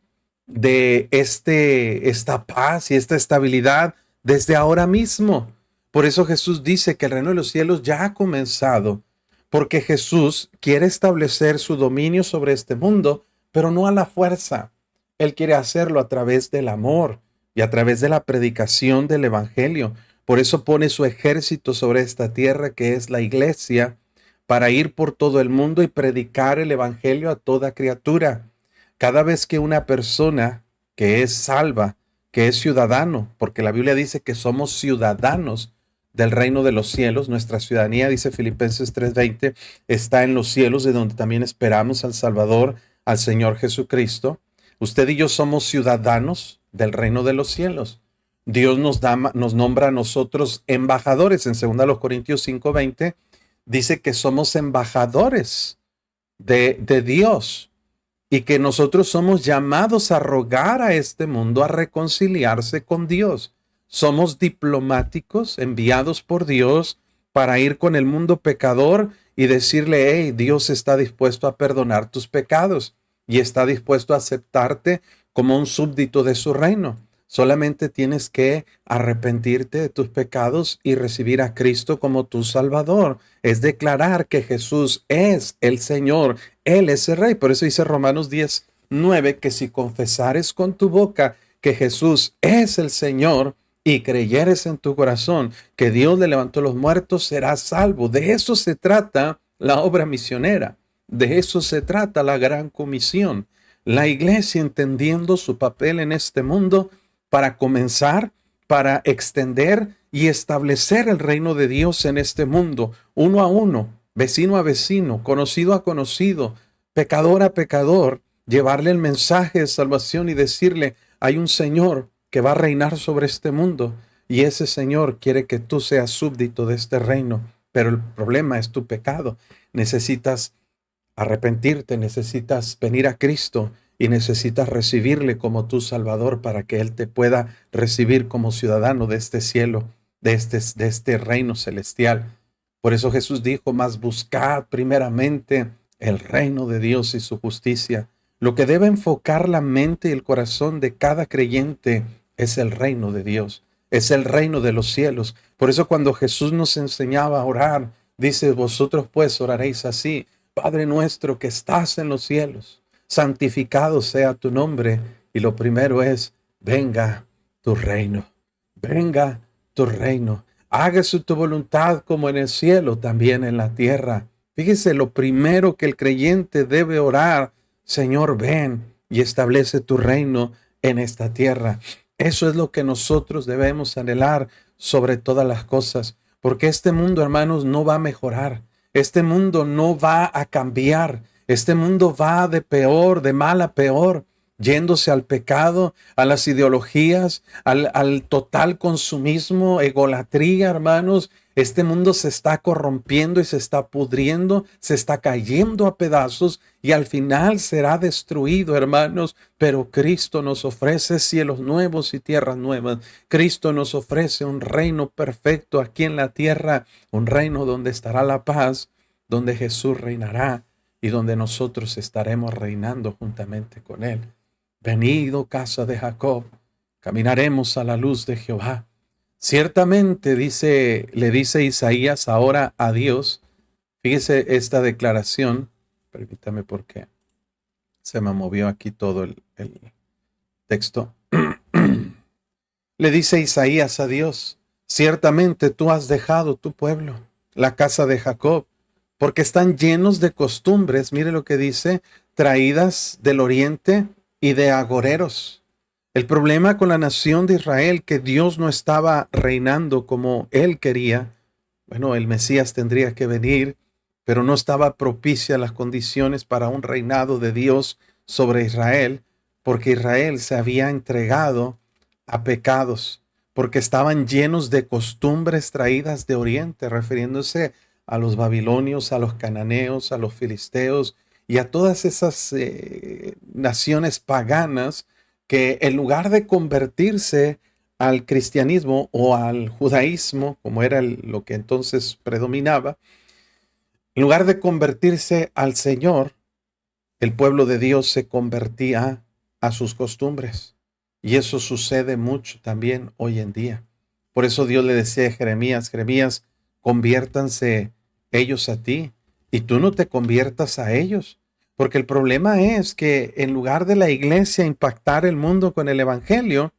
de esta paz y esta estabilidad desde ahora mismo. Por eso Jesús dice que el reino de los cielos ya ha comenzado, porque Jesús quiere establecer su dominio sobre este mundo, pero no a la fuerza. Él quiere hacerlo a través del amor y a través de la predicación del evangelio. Por eso pone su ejército sobre esta tierra, que es la iglesia, para ir por todo el mundo y predicar el evangelio a toda criatura. Cada vez que una persona que es salva, que es ciudadano, porque la Biblia dice que somos ciudadanos del reino de los cielos, nuestra ciudadanía, dice Filipenses 3:20, está en los cielos, de donde también esperamos al Salvador, al Señor Jesucristo. Usted y yo somos ciudadanos del reino de los cielos. Dios nos nombra a nosotros embajadores. En 2 Corintios 5:20 dice que somos embajadores de Dios y que nosotros somos llamados a rogar a este mundo a reconciliarse con Dios. Somos diplomáticos enviados por Dios para ir con el mundo pecador y decirle, hey, Dios está dispuesto a perdonar tus pecados y está dispuesto a aceptarte como un súbdito de su reino. Solamente tienes que arrepentirte de tus pecados y recibir a Cristo como tu Salvador. Es declarar que Jesús es el Señor, Él es el Rey. Por eso dice Romanos 10:9 que si confesares con tu boca que Jesús es el Señor y creyeres en tu corazón que Dios le levantó los muertos, serás salvo. De eso se trata la obra misionera. De eso se trata la gran comisión. La iglesia entendiendo su papel en este mundo para comenzar, para extender y establecer el reino de Dios en este mundo, uno a uno, vecino a vecino, conocido a conocido, pecador a pecador, llevarle el mensaje de salvación y decirle, hay un Señor que va a reinar sobre este mundo y ese Señor quiere que tú seas súbdito de este reino, pero el problema es tu pecado. Necesitas arrepentirte, necesitas venir a Cristo y necesitas recibirle como tu Salvador para que Él te pueda recibir como ciudadano de este cielo, de este reino celestial. Por eso Jesús dijo, mas buscad primeramente el reino de Dios y su justicia. Lo que debe enfocar la mente y el corazón de cada creyente es el reino de Dios, es el reino de los cielos. Por eso cuando Jesús nos enseñaba a orar, dice, vosotros pues oraréis así, Padre nuestro que estás en los cielos, santificado sea tu nombre. Y lo primero es, venga tu reino, venga tu reino. Hágase tu voluntad como en el cielo, también en la tierra. Fíjese, lo primero que el creyente debe orar, Señor, ven y establece tu reino en esta tierra. Eso es lo que nosotros debemos anhelar sobre todas las cosas, porque este mundo, hermanos, no va a mejorar. Este mundo no va a cambiar. Este mundo va de peor, de mal a peor, yéndose al pecado, a las ideologías, al total consumismo, egolatría, hermanos. Este mundo se está corrompiendo y se está pudriendo, se está cayendo a pedazos y al final será destruido, hermanos. Pero Cristo nos ofrece cielos nuevos y tierras nuevas. Cristo nos ofrece un reino perfecto aquí en la tierra, un reino donde estará la paz, donde Jesús reinará y donde nosotros estaremos reinando juntamente con Él. Venid, oh casa de Jacob, caminaremos a la luz de Jehová. Ciertamente le dice Isaías ahora a Dios. Fíjese esta declaración. Permítame porque se me movió aquí todo el texto. Le dice Isaías a Dios, ciertamente tú has dejado tu pueblo, la casa de Jacob, porque están llenos de costumbres, mire lo que dice, traídas del oriente y de agoreros. El problema con la nación de Israel, que Dios no estaba reinando como Él quería. Bueno, el Mesías tendría que venir, pero no estaba propicia las condiciones para un reinado de Dios sobre Israel, porque Israel se había entregado a pecados, porque estaban llenos de costumbres traídas de oriente, refiriéndose a los babilonios, a los cananeos, a los filisteos y a todas esas naciones paganas que en lugar de convertirse al cristianismo o al judaísmo, como era lo que entonces predominaba, en lugar de convertirse al Señor, el pueblo de Dios se convertía a sus costumbres. Y eso sucede mucho también hoy en día. Por eso Dios le decía a Jeremías, conviértanse ellos a ti y tú no te conviertas a ellos. Porque el problema es que en lugar de la iglesia impactar el mundo con el evangelio,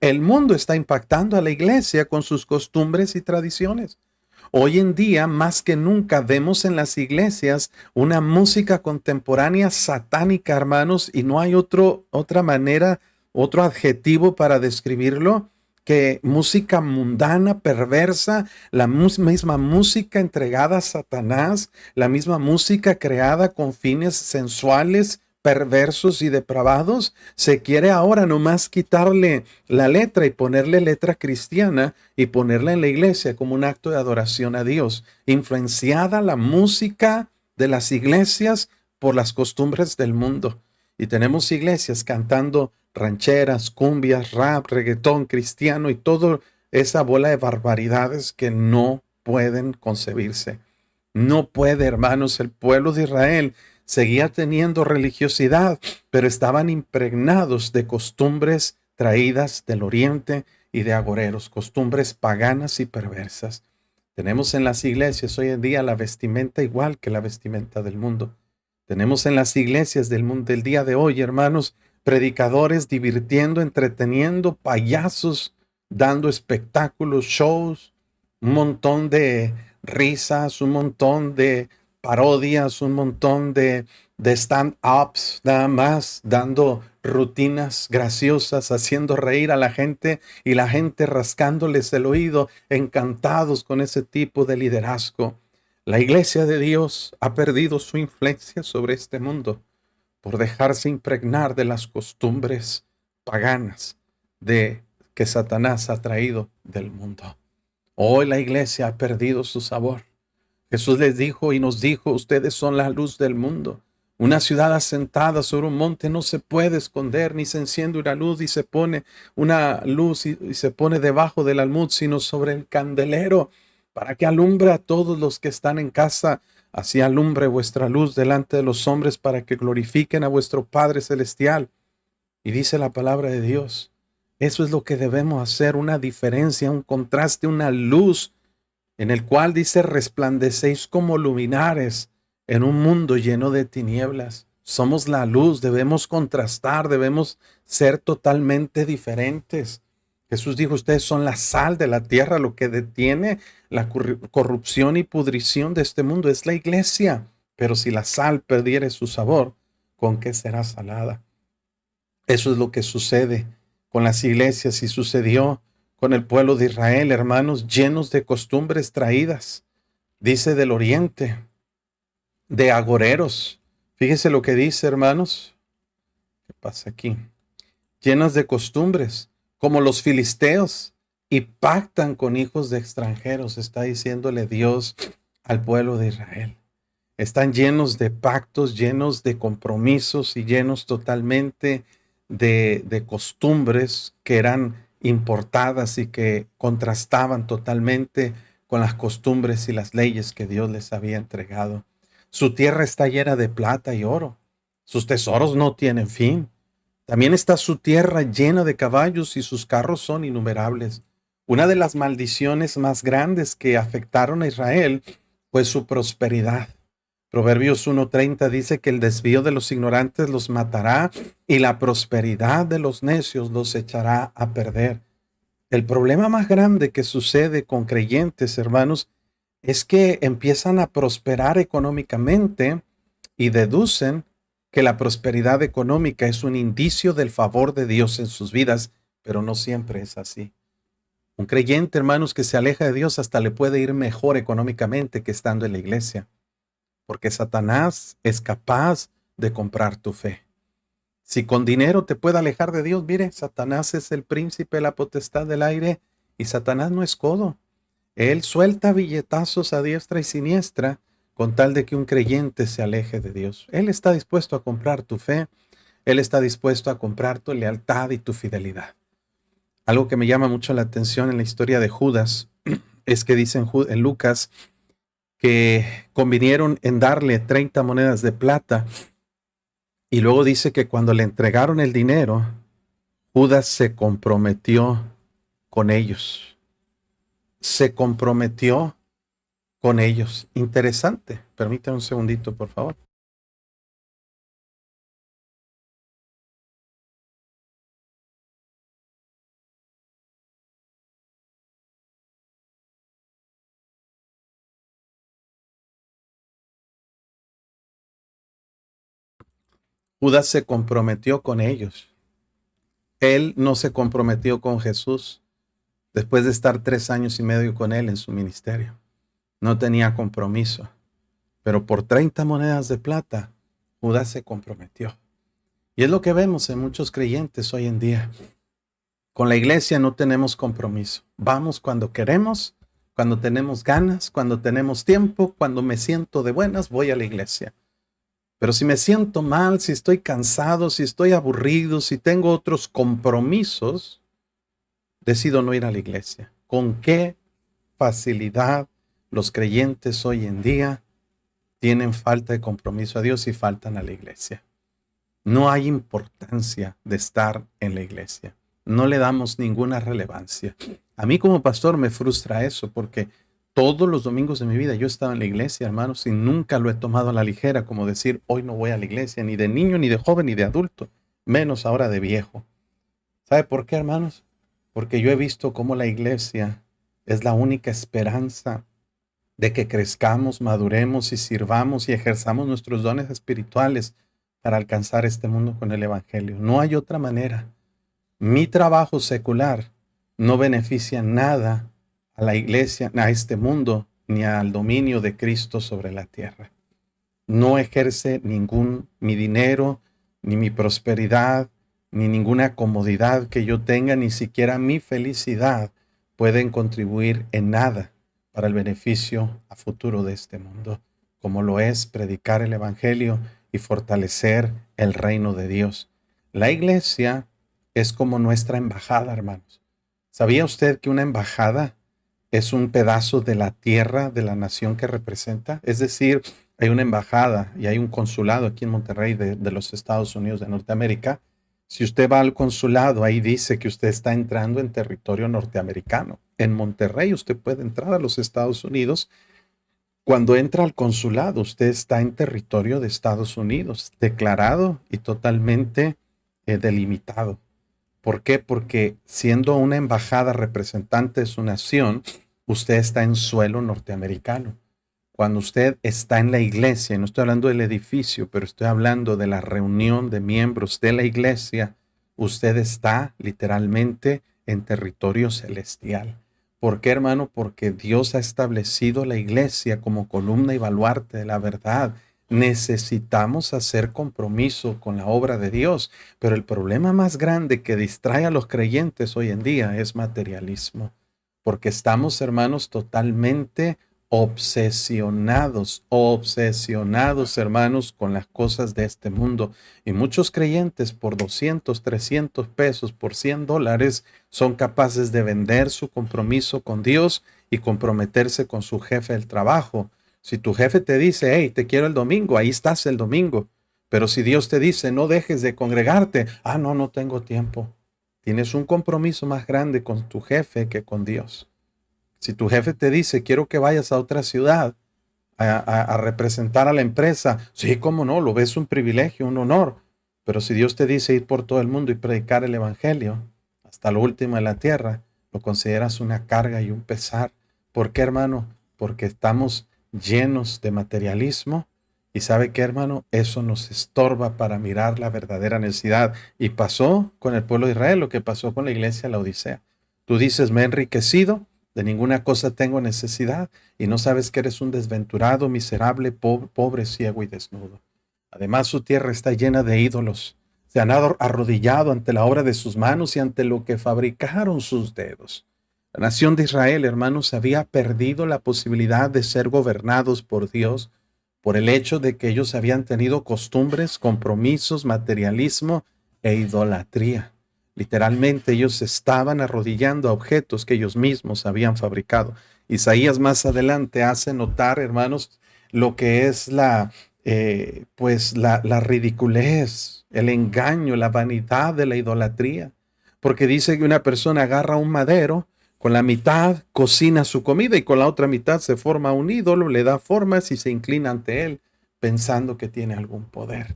el mundo está impactando a la iglesia con sus costumbres y tradiciones. Hoy en día, más que nunca, vemos en las iglesias una música contemporánea satánica, hermanos, y no hay otra manera, otro adjetivo para describirlo, que música mundana, perversa, la misma música entregada a Satanás, la misma música creada con fines sensuales, perversos y depravados, se quiere ahora nomás quitarle la letra y ponerle letra cristiana y ponerla en la iglesia como un acto de adoración a Dios, influenciada la música de las iglesias por las costumbres del mundo. Y tenemos iglesias cantando rancheras, cumbias, rap, reggaetón, cristiano y toda esa bola de barbaridades que no pueden concebirse. No puede, hermanos, el pueblo de Israel seguía teniendo religiosidad, pero estaban impregnados de costumbres traídas del oriente y de agoreros, costumbres paganas y perversas. Tenemos en las iglesias hoy en día la vestimenta igual que la vestimenta del mundo. Tenemos en las iglesias del mundo del día de hoy, hermanos, predicadores divirtiendo, entreteniendo, payasos, dando espectáculos, shows, un montón de risas, un montón de parodias, un montón de stand-ups, nada más dando rutinas graciosas, haciendo reír a la gente y la gente rascándoles el oído, encantados con ese tipo de liderazgo. La iglesia de Dios ha perdido su influencia sobre este mundo por dejarse impregnar de las costumbres paganas de que Satanás ha traído del mundo. Hoy la iglesia ha perdido su sabor. Jesús les dijo y nos dijo, ustedes son la luz del mundo. Una ciudad asentada sobre un monte no se puede esconder, ni se enciende una luz y se pone una luz y se pone debajo del almud, sino sobre el candelero, para que alumbre a todos los que están en casa. Así alumbre vuestra luz delante de los hombres, para que glorifiquen a vuestro Padre Celestial. Y dice la palabra de Dios, eso es lo que debemos hacer, una diferencia, un contraste, una luz, en el cual dice, resplandecéis como luminares en un mundo lleno de tinieblas. Somos la luz, debemos contrastar, debemos ser totalmente diferentes. Jesús dijo, ustedes son la sal de la tierra, lo que detiene la corrupción y pudrición de este mundo es la iglesia. Pero si la sal perdiere su sabor, ¿con qué será salada? Eso es lo que sucede con las iglesias y sucedió con el pueblo de Israel, hermanos, llenos de costumbres traídas, dice del oriente, de agoreros. Fíjese lo que dice, hermanos. ¿Qué pasa aquí? Llenas de costumbres, como los filisteos, y pactan con hijos de extranjeros, está diciéndole Dios al pueblo de Israel. Están llenos de pactos, llenos de compromisos y llenos totalmente de costumbres que eran importadas y que contrastaban totalmente con las costumbres y las leyes que Dios les había entregado. Su tierra está llena de plata y oro. Sus tesoros no tienen fin. También está su tierra llena de caballos y sus carros son innumerables. Una de las maldiciones más grandes que afectaron a Israel fue su prosperidad. Proverbios 1:30 dice que el desvío de los ignorantes los matará y la prosperidad de los necios los echará a perder. El problema más grande que sucede con creyentes, hermanos, es que empiezan a prosperar económicamente y deducen que la prosperidad económica es un indicio del favor de Dios en sus vidas, pero no siempre es así. Un creyente, hermanos, que se aleja de Dios hasta le puede ir mejor económicamente que estando en la iglesia, porque Satanás es capaz de comprar tu fe. Si con dinero te puede alejar de Dios, mire, Satanás es el príncipe de la potestad del aire y Satanás no es codo. Él suelta billetazos a diestra y siniestra con tal de que un creyente se aleje de Dios. Él está dispuesto a comprar tu fe, Él está dispuesto a comprar tu lealtad y tu fidelidad. Algo que me llama mucho la atención en la historia de Judas es que dice en Lucas que convinieron en darle 30 monedas de plata y luego dice que cuando le entregaron el dinero, Judas se comprometió con ellos. Se comprometió con ellos. Interesante. Permítame un segundito, por favor. Judas se comprometió con ellos. Él no se comprometió con Jesús después de estar 3 años y medio con él en su ministerio. No tenía compromiso. Pero por 30 monedas de plata, Judas se comprometió. Y es lo que vemos en muchos creyentes hoy en día. Con la iglesia no tenemos compromiso. Vamos cuando queremos, cuando tenemos ganas, cuando tenemos tiempo, cuando me siento de buenas, voy a la iglesia. Pero si me siento mal, si estoy cansado, si estoy aburrido, si tengo otros compromisos, decido no ir a la iglesia. ¿Con qué facilidad los creyentes hoy en día tienen falta de compromiso a Dios y faltan a la iglesia? No hay importancia de estar en la iglesia. No le damos ninguna relevancia. A mí como pastor me frustra eso porque todos los domingos de mi vida yo he estado en la iglesia, hermanos, y nunca lo he tomado a la ligera, como decir, hoy no voy a la iglesia, ni de niño, ni de joven, ni de adulto, menos ahora de viejo. ¿Sabe por qué, hermanos? Porque yo he visto cómo la iglesia es la única esperanza de que crezcamos, maduremos y sirvamos y ejerzamos nuestros dones espirituales para alcanzar este mundo con el Evangelio. No hay otra manera. Mi trabajo secular no beneficia nada a la iglesia, a este mundo, ni al dominio de Cristo sobre la tierra. No ejerce mi dinero, ni mi prosperidad, ni ninguna comodidad que yo tenga, ni siquiera mi felicidad pueden contribuir en nada para el beneficio a futuro de este mundo, como lo es predicar el Evangelio y fortalecer el reino de Dios. La iglesia es como nuestra embajada, hermanos. ¿Sabía usted que una embajada es un pedazo de la tierra de la nación que representa? Es decir, hay una embajada y hay un consulado aquí en Monterrey de los Estados Unidos de Norteamérica. Si usted va al consulado, ahí dice que usted está entrando en territorio norteamericano. En Monterrey usted puede entrar a los Estados Unidos. Cuando entra al consulado, usted está en territorio de Estados Unidos, declarado y totalmente delimitado. ¿Por qué? Porque siendo una embajada representante de su nación, usted está en suelo norteamericano. Cuando usted está en la iglesia, y no estoy hablando del edificio, pero estoy hablando de la reunión de miembros de la iglesia, usted está literalmente en territorio celestial. ¿Por qué, hermano? Porque Dios ha establecido la iglesia como columna y baluarte de la verdad. Necesitamos hacer compromiso con la obra de Dios, pero el problema más grande que distrae a los creyentes hoy en día es materialismo, porque estamos, hermanos, totalmente obsesionados, hermanos, con las cosas de este mundo. Y muchos creyentes por 200, 300 pesos, por $100, son capaces de vender su compromiso con Dios y comprometerse con su jefe del trabajo. Si tu jefe te dice, hey, te quiero el domingo, ahí estás el domingo. Pero si Dios te dice, no dejes de congregarte, no, no tengo tiempo. Tienes un compromiso más grande con tu jefe que con Dios. Si tu jefe te dice, quiero que vayas a otra ciudad a representar a la empresa, sí, cómo no, lo ves un privilegio, un honor. Pero si Dios te dice ir por todo el mundo y predicar el evangelio, hasta lo último de la tierra, lo consideras una carga y un pesar. ¿Por qué, hermano? Porque estamos llenos de materialismo. Y ¿sabe qué, hermano? Eso nos estorba para mirar la verdadera necesidad. Y pasó con el pueblo de Israel lo que pasó con la iglesia de la Odisea. Tú dices, me he enriquecido, de ninguna cosa tengo necesidad, y no sabes que eres un desventurado, miserable, pobre, ciego y desnudo. Además, su tierra está llena de ídolos. Se han arrodillado ante la obra de sus manos y ante lo que fabricaron sus dedos. La nación de Israel, hermanos, había perdido la posibilidad de ser gobernados por Dios por el hecho de que ellos habían tenido costumbres, compromisos, materialismo e idolatría. Literalmente ellos estaban arrodillando a objetos que ellos mismos habían fabricado. Isaías más adelante hace notar, hermanos, lo que es la ridiculez, el engaño, la vanidad de la idolatría. Porque dice que una persona agarra un madero, con la mitad cocina su comida y con la otra mitad se forma un ídolo, le da formas y se inclina ante él, pensando que tiene algún poder.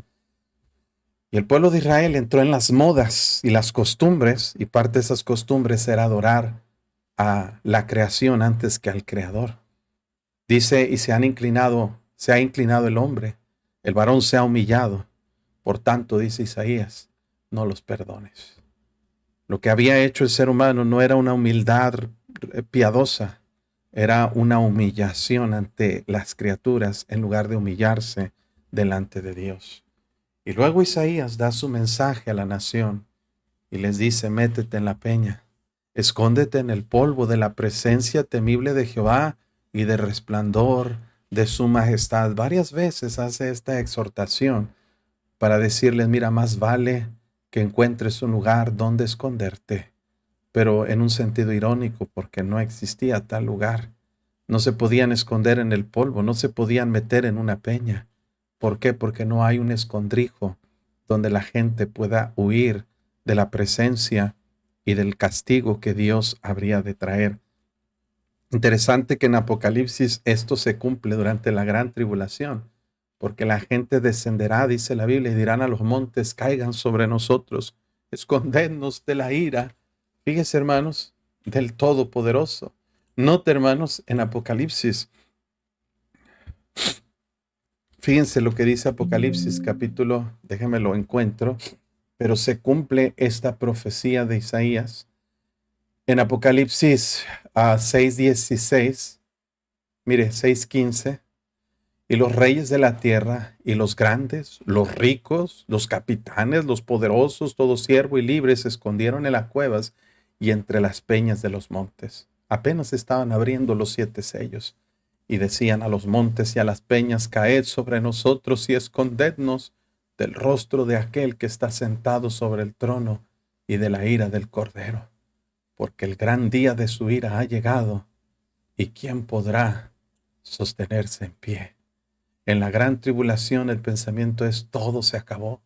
Y el pueblo de Israel entró en las modas y las costumbres, y parte de esas costumbres era adorar a la creación antes que al Creador. Dice, y se ha inclinado el hombre, el varón se ha humillado. Por tanto, dice Isaías, no los perdones. Lo que había hecho el ser humano no era una humildad piadosa, era una humillación ante las criaturas en lugar de humillarse delante de Dios. Y luego Isaías da su mensaje a la nación y les dice, métete en la peña, escóndete en el polvo de la presencia temible de Jehová y del resplandor de su majestad. Varias veces hace esta exhortación para decirles, mira, más vale que encuentres un lugar donde esconderte, pero en un sentido irónico, porque no existía tal lugar. No se podían esconder en el polvo, no se podían meter en una peña. ¿Por qué? Porque no hay un escondrijo donde la gente pueda huir de la presencia y del castigo que Dios habría de traer. Interesante que en Apocalipsis esto se cumple durante la gran tribulación, porque la gente descenderá, dice la Biblia, y dirán a los montes, caigan sobre nosotros, escondednos de la ira. Fíjese, hermanos, del Todopoderoso. Note, hermanos, en Apocalipsis, fíjense lo que dice Apocalipsis capítulo, déjenme lo encuentro, pero se cumple esta profecía de Isaías. En Apocalipsis 6:16, mire, 6:15, y los reyes de la tierra, y los grandes, los ricos, los capitanes, los poderosos, todo siervo y libre se escondieron en las cuevas y entre las peñas de los montes. Apenas estaban abriendo los 7 sellos. Y decían a los montes y a las peñas, caed sobre nosotros y escondednos del rostro de aquel que está sentado sobre el trono y de la ira del Cordero. Porque el gran día de su ira ha llegado, ¿y quién podrá sostenerse en pie? En la gran tribulación el pensamiento es, todo se acabó.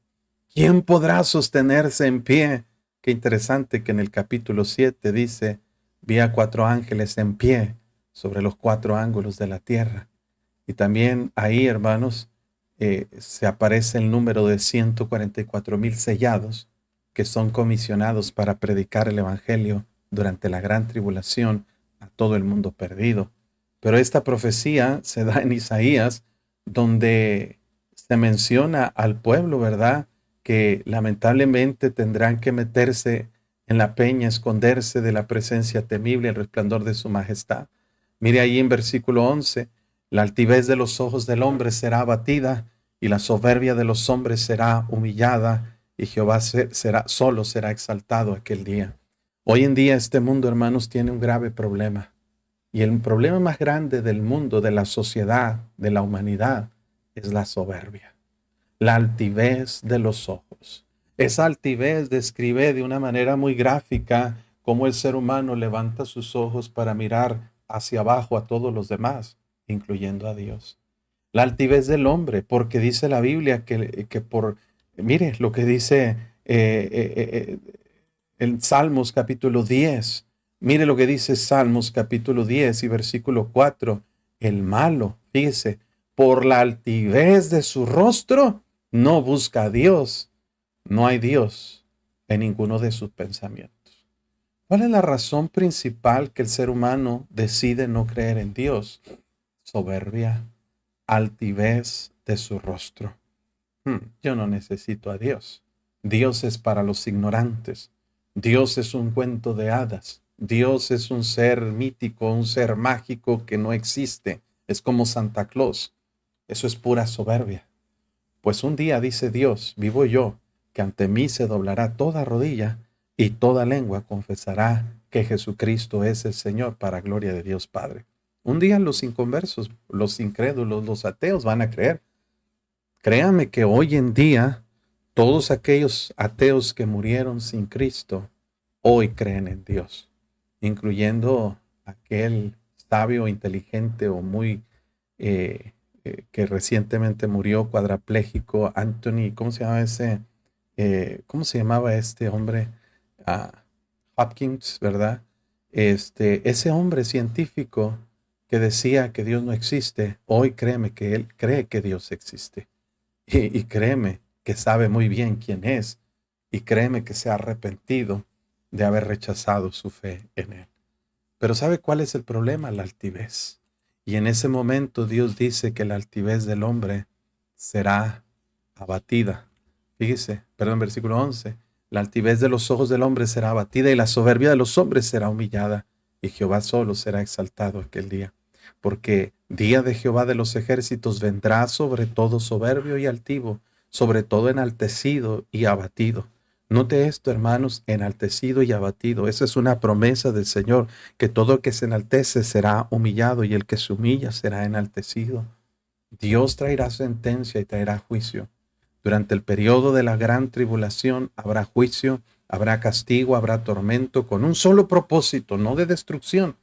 ¿Quién podrá sostenerse en pie? Qué interesante que en el capítulo 7 dice, vi a 4 ángeles en pie sobre los 4 ángulos de la tierra. Y también ahí, hermanos, se aparece el número de 144,000 sellados que son comisionados para predicar el Evangelio durante la gran tribulación a todo el mundo perdido. Pero esta profecía se da en Isaías, donde se menciona al pueblo, ¿verdad?, que lamentablemente tendrán que meterse en la peña, esconderse de la presencia temible, el resplandor de su majestad. Mire ahí en versículo 11, la altivez de los ojos del hombre será abatida y la soberbia de los hombres será humillada y Jehová solo será exaltado aquel día. Hoy en día este mundo, hermanos, tiene un grave problema. Y el problema más grande del mundo, de la sociedad, de la humanidad, es la soberbia, la altivez de los ojos. Esa altivez describe de una manera muy gráfica cómo el ser humano levanta sus ojos para mirar hacia abajo a todos los demás, incluyendo a Dios. La altivez del hombre, porque dice la Biblia mire lo que dice en Salmos capítulo 10. Mire lo que dice Salmos capítulo 10 y versículo 4. El malo, fíjese, por la altivez de su rostro, no busca a Dios. No hay Dios en ninguno de sus pensamientos. ¿Cuál es la razón principal que el ser humano decide no creer en Dios? Soberbia, altivez de su rostro. Yo no necesito a Dios. Dios es para los ignorantes. Dios es un cuento de hadas. Dios es un ser mítico, un ser mágico que no existe. Es como Santa Claus. Eso es pura soberbia. Pues un día, dice Dios, vivo yo, que ante mí se doblará toda rodilla y toda lengua confesará que Jesucristo es el Señor para gloria de Dios Padre. Un día los inconversos, los incrédulos, los ateos van a creer. Créame que hoy en día todos aquellos ateos que murieron sin Cristo hoy creen en Dios, incluyendo aquel sabio, inteligente o muy que recientemente murió cuadrapléjico, Anthony, ¿cómo se llama ese? ¿Cómo se llamaba este hombre? Ah, Hopkins, ¿verdad? Ese hombre científico que decía que Dios no existe, hoy créeme que él cree que Dios existe. Y créeme que sabe muy bien quién es. Y créeme que se ha arrepentido de haber rechazado su fe en él. Pero ¿sabe cuál es el problema? La altivez. Y en ese momento Dios dice que la altivez del hombre será abatida. Fíjese, perdón, versículo 11. La altivez de los ojos del hombre será abatida y la soberbia de los hombres será humillada. Y Jehová solo será exaltado aquel día. Porque día de Jehová de los ejércitos vendrá sobre todo soberbio y altivo, sobre todo enaltecido y abatido. Note esto, hermanos, enaltecido y abatido. Esa es una promesa del Señor, que todo el que se enaltece será humillado y el que se humilla será enaltecido. Dios traerá sentencia y traerá juicio. Durante el periodo de la gran tribulación habrá juicio, habrá castigo, habrá tormento, con un solo propósito, no de destrucción,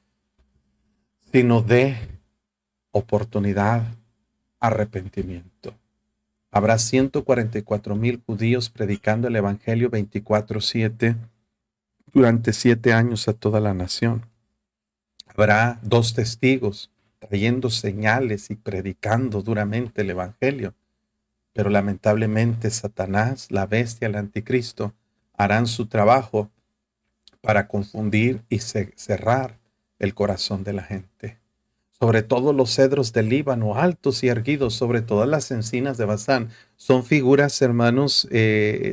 sino de oportunidad, arrepentimiento. Habrá 144,000 judíos predicando el Evangelio 24/7 durante 7 años a toda la nación. Habrá 2 testigos trayendo señales y predicando duramente el Evangelio. Pero lamentablemente Satanás, la bestia, el anticristo, harán su trabajo para confundir y cerrar el corazón de la gente. Sobre todo los cedros del Líbano, altos y erguidos, sobre todas las encinas de Basán, son figuras, hermanos,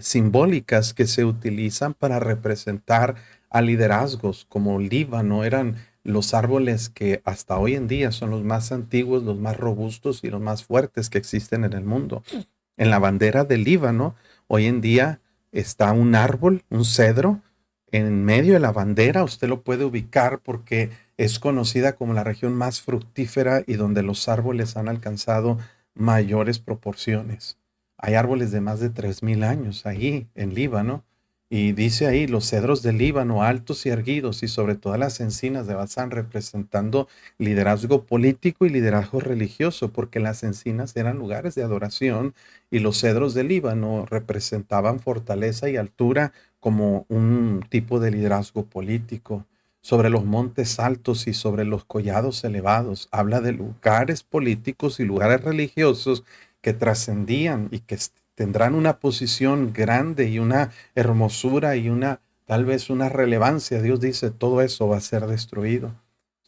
simbólicas que se utilizan para representar a liderazgos, como Líbano eran los árboles que hasta hoy en día son los más antiguos, los más robustos y los más fuertes que existen en el mundo. En la bandera del Líbano, hoy en día está un árbol, un cedro, en medio de la bandera. Usted lo puede ubicar porque es conocida como la región más fructífera y donde los árboles han alcanzado mayores proporciones. Hay árboles de más de 3,000 años ahí en Líbano. Y dice ahí, los cedros del Líbano, altos y erguidos, y sobre todas las encinas de Basán, representando liderazgo político y liderazgo religioso, porque las encinas eran lugares de adoración y los cedros del Líbano representaban fortaleza y altura como un tipo de liderazgo político. Sobre los montes altos y sobre los collados elevados, habla de lugares políticos y lugares religiosos que trascendían y que tendrán una posición grande y una hermosura y tal vez una relevancia. Dios dice, todo eso va a ser destruido.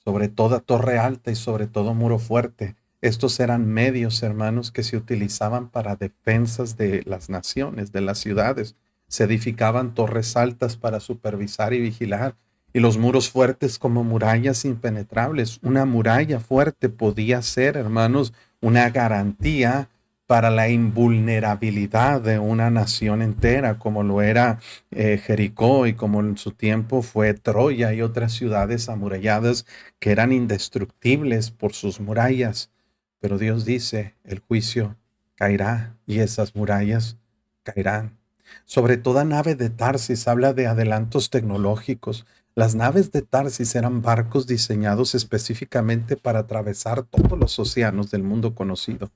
Sobre toda torre alta y sobre todo muro fuerte. Estos eran medios, hermanos, que se utilizaban para defensas de las naciones, de las ciudades. Se edificaban torres altas para supervisar y vigilar, y los muros fuertes como murallas impenetrables. Una muralla fuerte podía ser, hermanos, una garantía para la invulnerabilidad de una nación entera, como lo era Jericó y como en su tiempo fue Troya y otras ciudades amuralladas que eran indestructibles por sus murallas. Pero Dios dice, el juicio caerá y esas murallas caerán. Sobre toda nave de Tarsis habla de adelantos tecnológicos. Las naves de Tarsis eran barcos diseñados específicamente para atravesar todos los océanos del mundo conocido.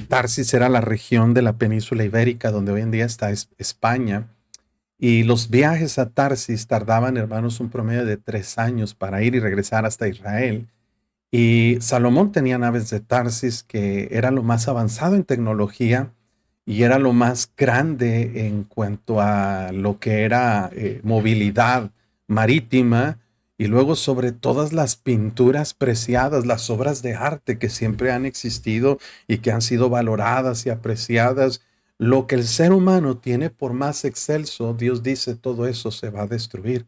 Tarsis era la región de la península ibérica donde hoy en día está España. Y los viajes a Tarsis tardaban, hermanos, un promedio de 3 años para ir y regresar hasta Israel. Y Salomón tenía naves de Tarsis que era lo más avanzado en tecnología y era lo más grande en cuanto a lo que era movilidad marítima. Y luego sobre todas las pinturas preciadas, las obras de arte que siempre han existido y que han sido valoradas y apreciadas, lo que el ser humano tiene por más excelso, Dios dice, todo eso se va a destruir.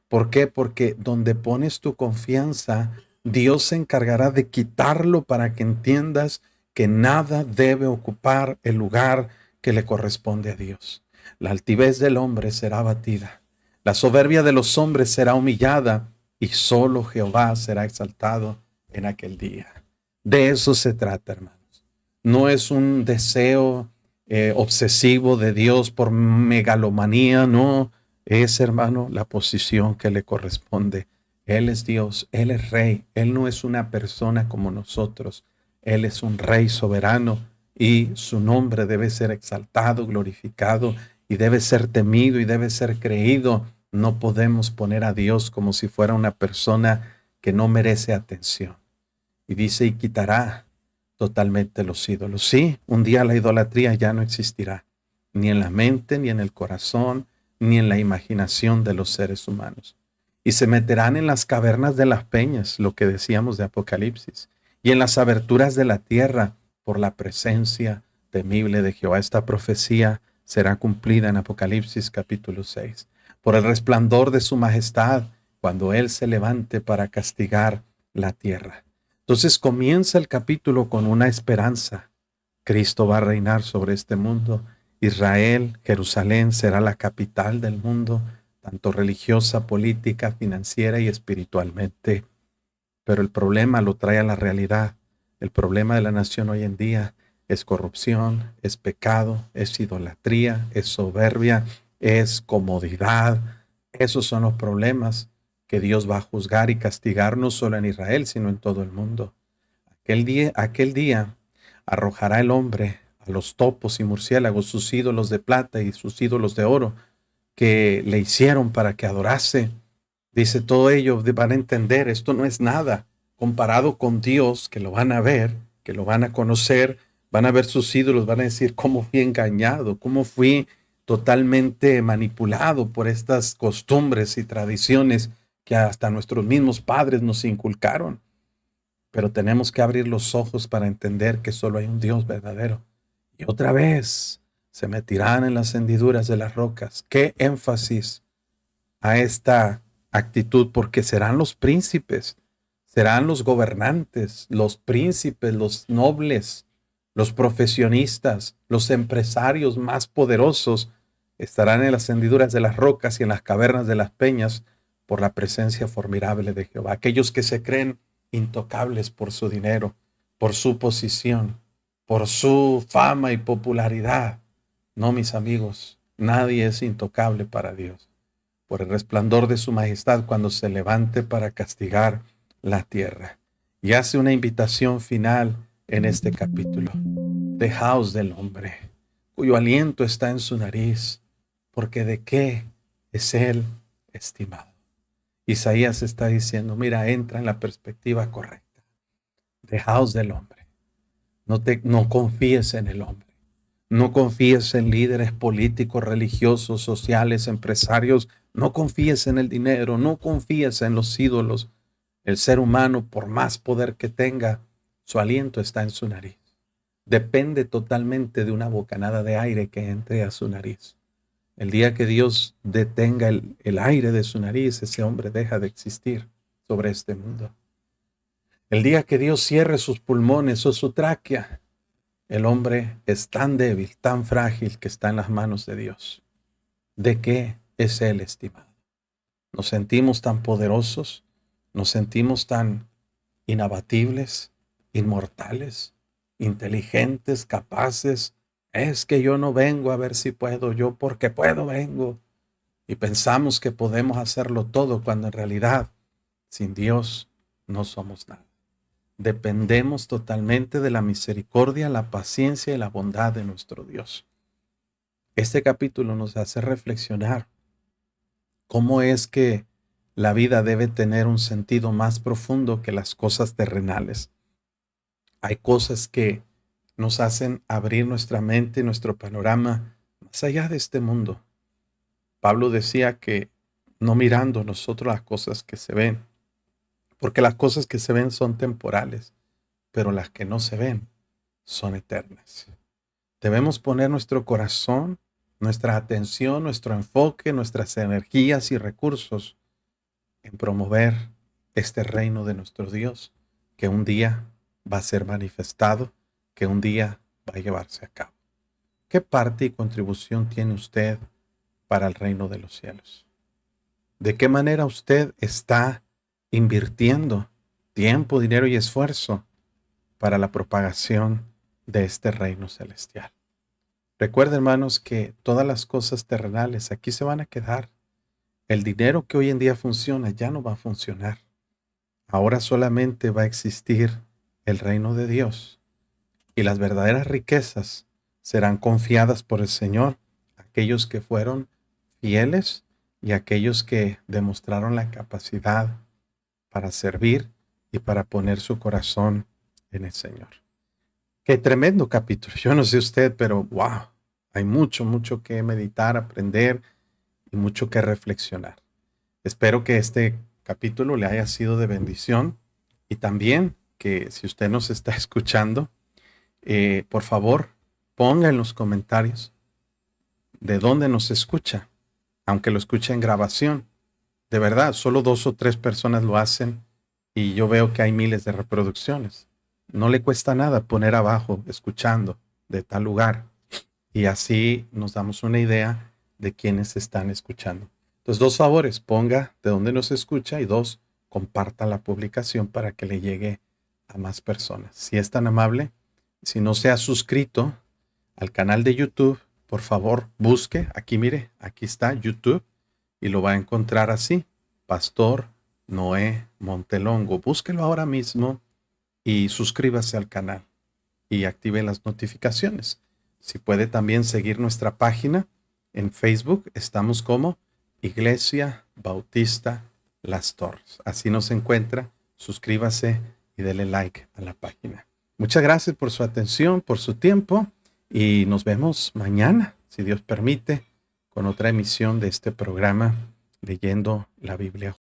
¿Por qué? Porque donde pones tu confianza, Dios se encargará de quitarlo para que entiendas que nada debe ocupar el lugar que le corresponde a Dios. La altivez del hombre será abatida, la soberbia de los hombres será humillada y solo Jehová será exaltado en aquel día. De eso se trata, hermanos. No es un deseo obsesivo de Dios por megalomanía, no. Es, hermano, la posición que le corresponde. Él es Dios, Él es Rey, Él no es una persona como nosotros. Él es un Rey soberano y su nombre debe ser exaltado, glorificado y debe ser temido y debe ser creído. No podemos poner a Dios como si fuera una persona que no merece atención. Y dice, y quitará totalmente los ídolos. Sí, un día la idolatría ya no existirá, ni en la mente, ni en el corazón, ni en la imaginación de los seres humanos. Y se meterán en las cavernas de las peñas, lo que decíamos de Apocalipsis, y en las aberturas de la tierra por la presencia temible de Jehová. Esta profecía será cumplida en Apocalipsis capítulo 6. Por el resplandor de su majestad, cuando Él se levante para castigar la tierra. Entonces comienza el capítulo con una esperanza. Cristo va a reinar sobre este mundo. Israel, Jerusalén, será la capital del mundo, tanto religiosa, política, financiera y espiritualmente. Pero el problema lo trae a la realidad. El problema de la nación hoy en día es corrupción, es pecado, es idolatría, es soberbia, es comodidad. Esos son los problemas que Dios va a juzgar y castigar no solo en Israel, sino en todo el mundo. Aquel día arrojará el hombre a los topos y murciélagos, sus ídolos de plata y sus ídolos de oro, que le hicieron para que adorase. Dice, todo ello van a entender, esto no es nada comparado con Dios, que lo van a ver, que lo van a conocer, van a ver sus ídolos, van a decir cómo fui engañado, cómo fui totalmente manipulado por estas costumbres y tradiciones que hasta nuestros mismos padres nos inculcaron. Pero tenemos que abrir los ojos para entender que solo hay un Dios verdadero. Y otra vez se meterán en las hendiduras de las rocas. Qué énfasis a esta actitud, porque serán los príncipes, serán los gobernantes, los príncipes, los nobles, los profesionistas, los empresarios más poderosos, estarán en las hendiduras de las rocas y en las cavernas de las peñas por la presencia formidable de Jehová. Aquellos que se creen intocables por su dinero, por su posición, por su fama y popularidad. No, mis amigos, nadie es intocable para Dios. Por el resplandor de su majestad cuando se levante para castigar la tierra. Y hace una invitación final en este capítulo. Dejaos del hombre, cuyo aliento está en su nariz, porque de qué es él estimado. Isaías está diciendo, mira, entra en la perspectiva correcta. Dejaos del hombre. No confíes en el hombre. No confíes en líderes políticos, religiosos, sociales, empresarios. No confíes en el dinero. No confíes en los ídolos. El ser humano, por más poder que tenga, su aliento está en su nariz. Depende totalmente de una bocanada de aire que entre a su nariz. El día que Dios detenga el aire de su nariz, ese hombre deja de existir sobre este mundo. El día que Dios cierre sus pulmones o su tráquea, el hombre es tan débil, tan frágil que está en las manos de Dios. ¿De qué es él estimado? Nos sentimos tan poderosos, nos sentimos tan inabatibles, inmortales, inteligentes, capaces. Es que yo no vengo a ver si puedo, yo porque puedo vengo. Y pensamos que podemos hacerlo todo cuando en realidad sin Dios no somos nada. Dependemos totalmente de la misericordia, la paciencia y la bondad de nuestro Dios. Este capítulo nos hace reflexionar cómo es que la vida debe tener un sentido más profundo que las cosas terrenales. Hay cosas que nos hacen abrir nuestra mente y nuestro panorama más allá de este mundo. Pablo decía que no mirando nosotros las cosas que se ven, porque las cosas que se ven son temporales, pero las que no se ven son eternas. Debemos poner nuestro corazón, nuestra atención, nuestro enfoque, nuestras energías y recursos en promover este reino de nuestro Dios, que un día va a ser manifestado, que un día va a llevarse a cabo. ¿Qué parte y contribución tiene usted para el reino de los cielos? ¿De qué manera usted está invirtiendo tiempo, dinero y esfuerzo para la propagación de este reino celestial? Recuerden, hermanos, que todas las cosas terrenales aquí se van a quedar. El dinero que hoy en día funciona ya no va a funcionar. Ahora solamente va a existir el reino de Dios. Y las verdaderas riquezas serán confiadas por el Señor a aquellos que fueron fieles y a aquellos que demostraron la capacidad para servir y para poner su corazón en el Señor. Qué tremendo capítulo. Yo no sé usted, pero wow, hay mucho, mucho que meditar, aprender y mucho que reflexionar. Espero que este capítulo le haya sido de bendición y también que si usted nos está escuchando, por favor, ponga en los comentarios de dónde nos escucha, aunque lo escuche en grabación. De verdad, solo 2 o 3 personas lo hacen y yo veo que hay miles de reproducciones. No le cuesta nada poner abajo, escuchando, de tal lugar. Y así nos damos una idea de quiénes están escuchando. Entonces, 2 favores, ponga de dónde nos escucha y 2, comparta la publicación para que le llegue a más personas. Si es tan amable, si no se ha suscrito al canal de YouTube, por favor, busque, aquí mire, aquí está YouTube y lo va a encontrar así, Pastor Noé Montelongo. Búsquelo ahora mismo y suscríbase al canal y active las notificaciones. Si puede también seguir nuestra página en Facebook, estamos como Iglesia Bautista Las Torres. Así nos encuentra, suscríbase y dele like a la página. Muchas gracias por su atención, por su tiempo y nos vemos mañana, si Dios permite, con otra emisión de este programa Leyendo la Biblia.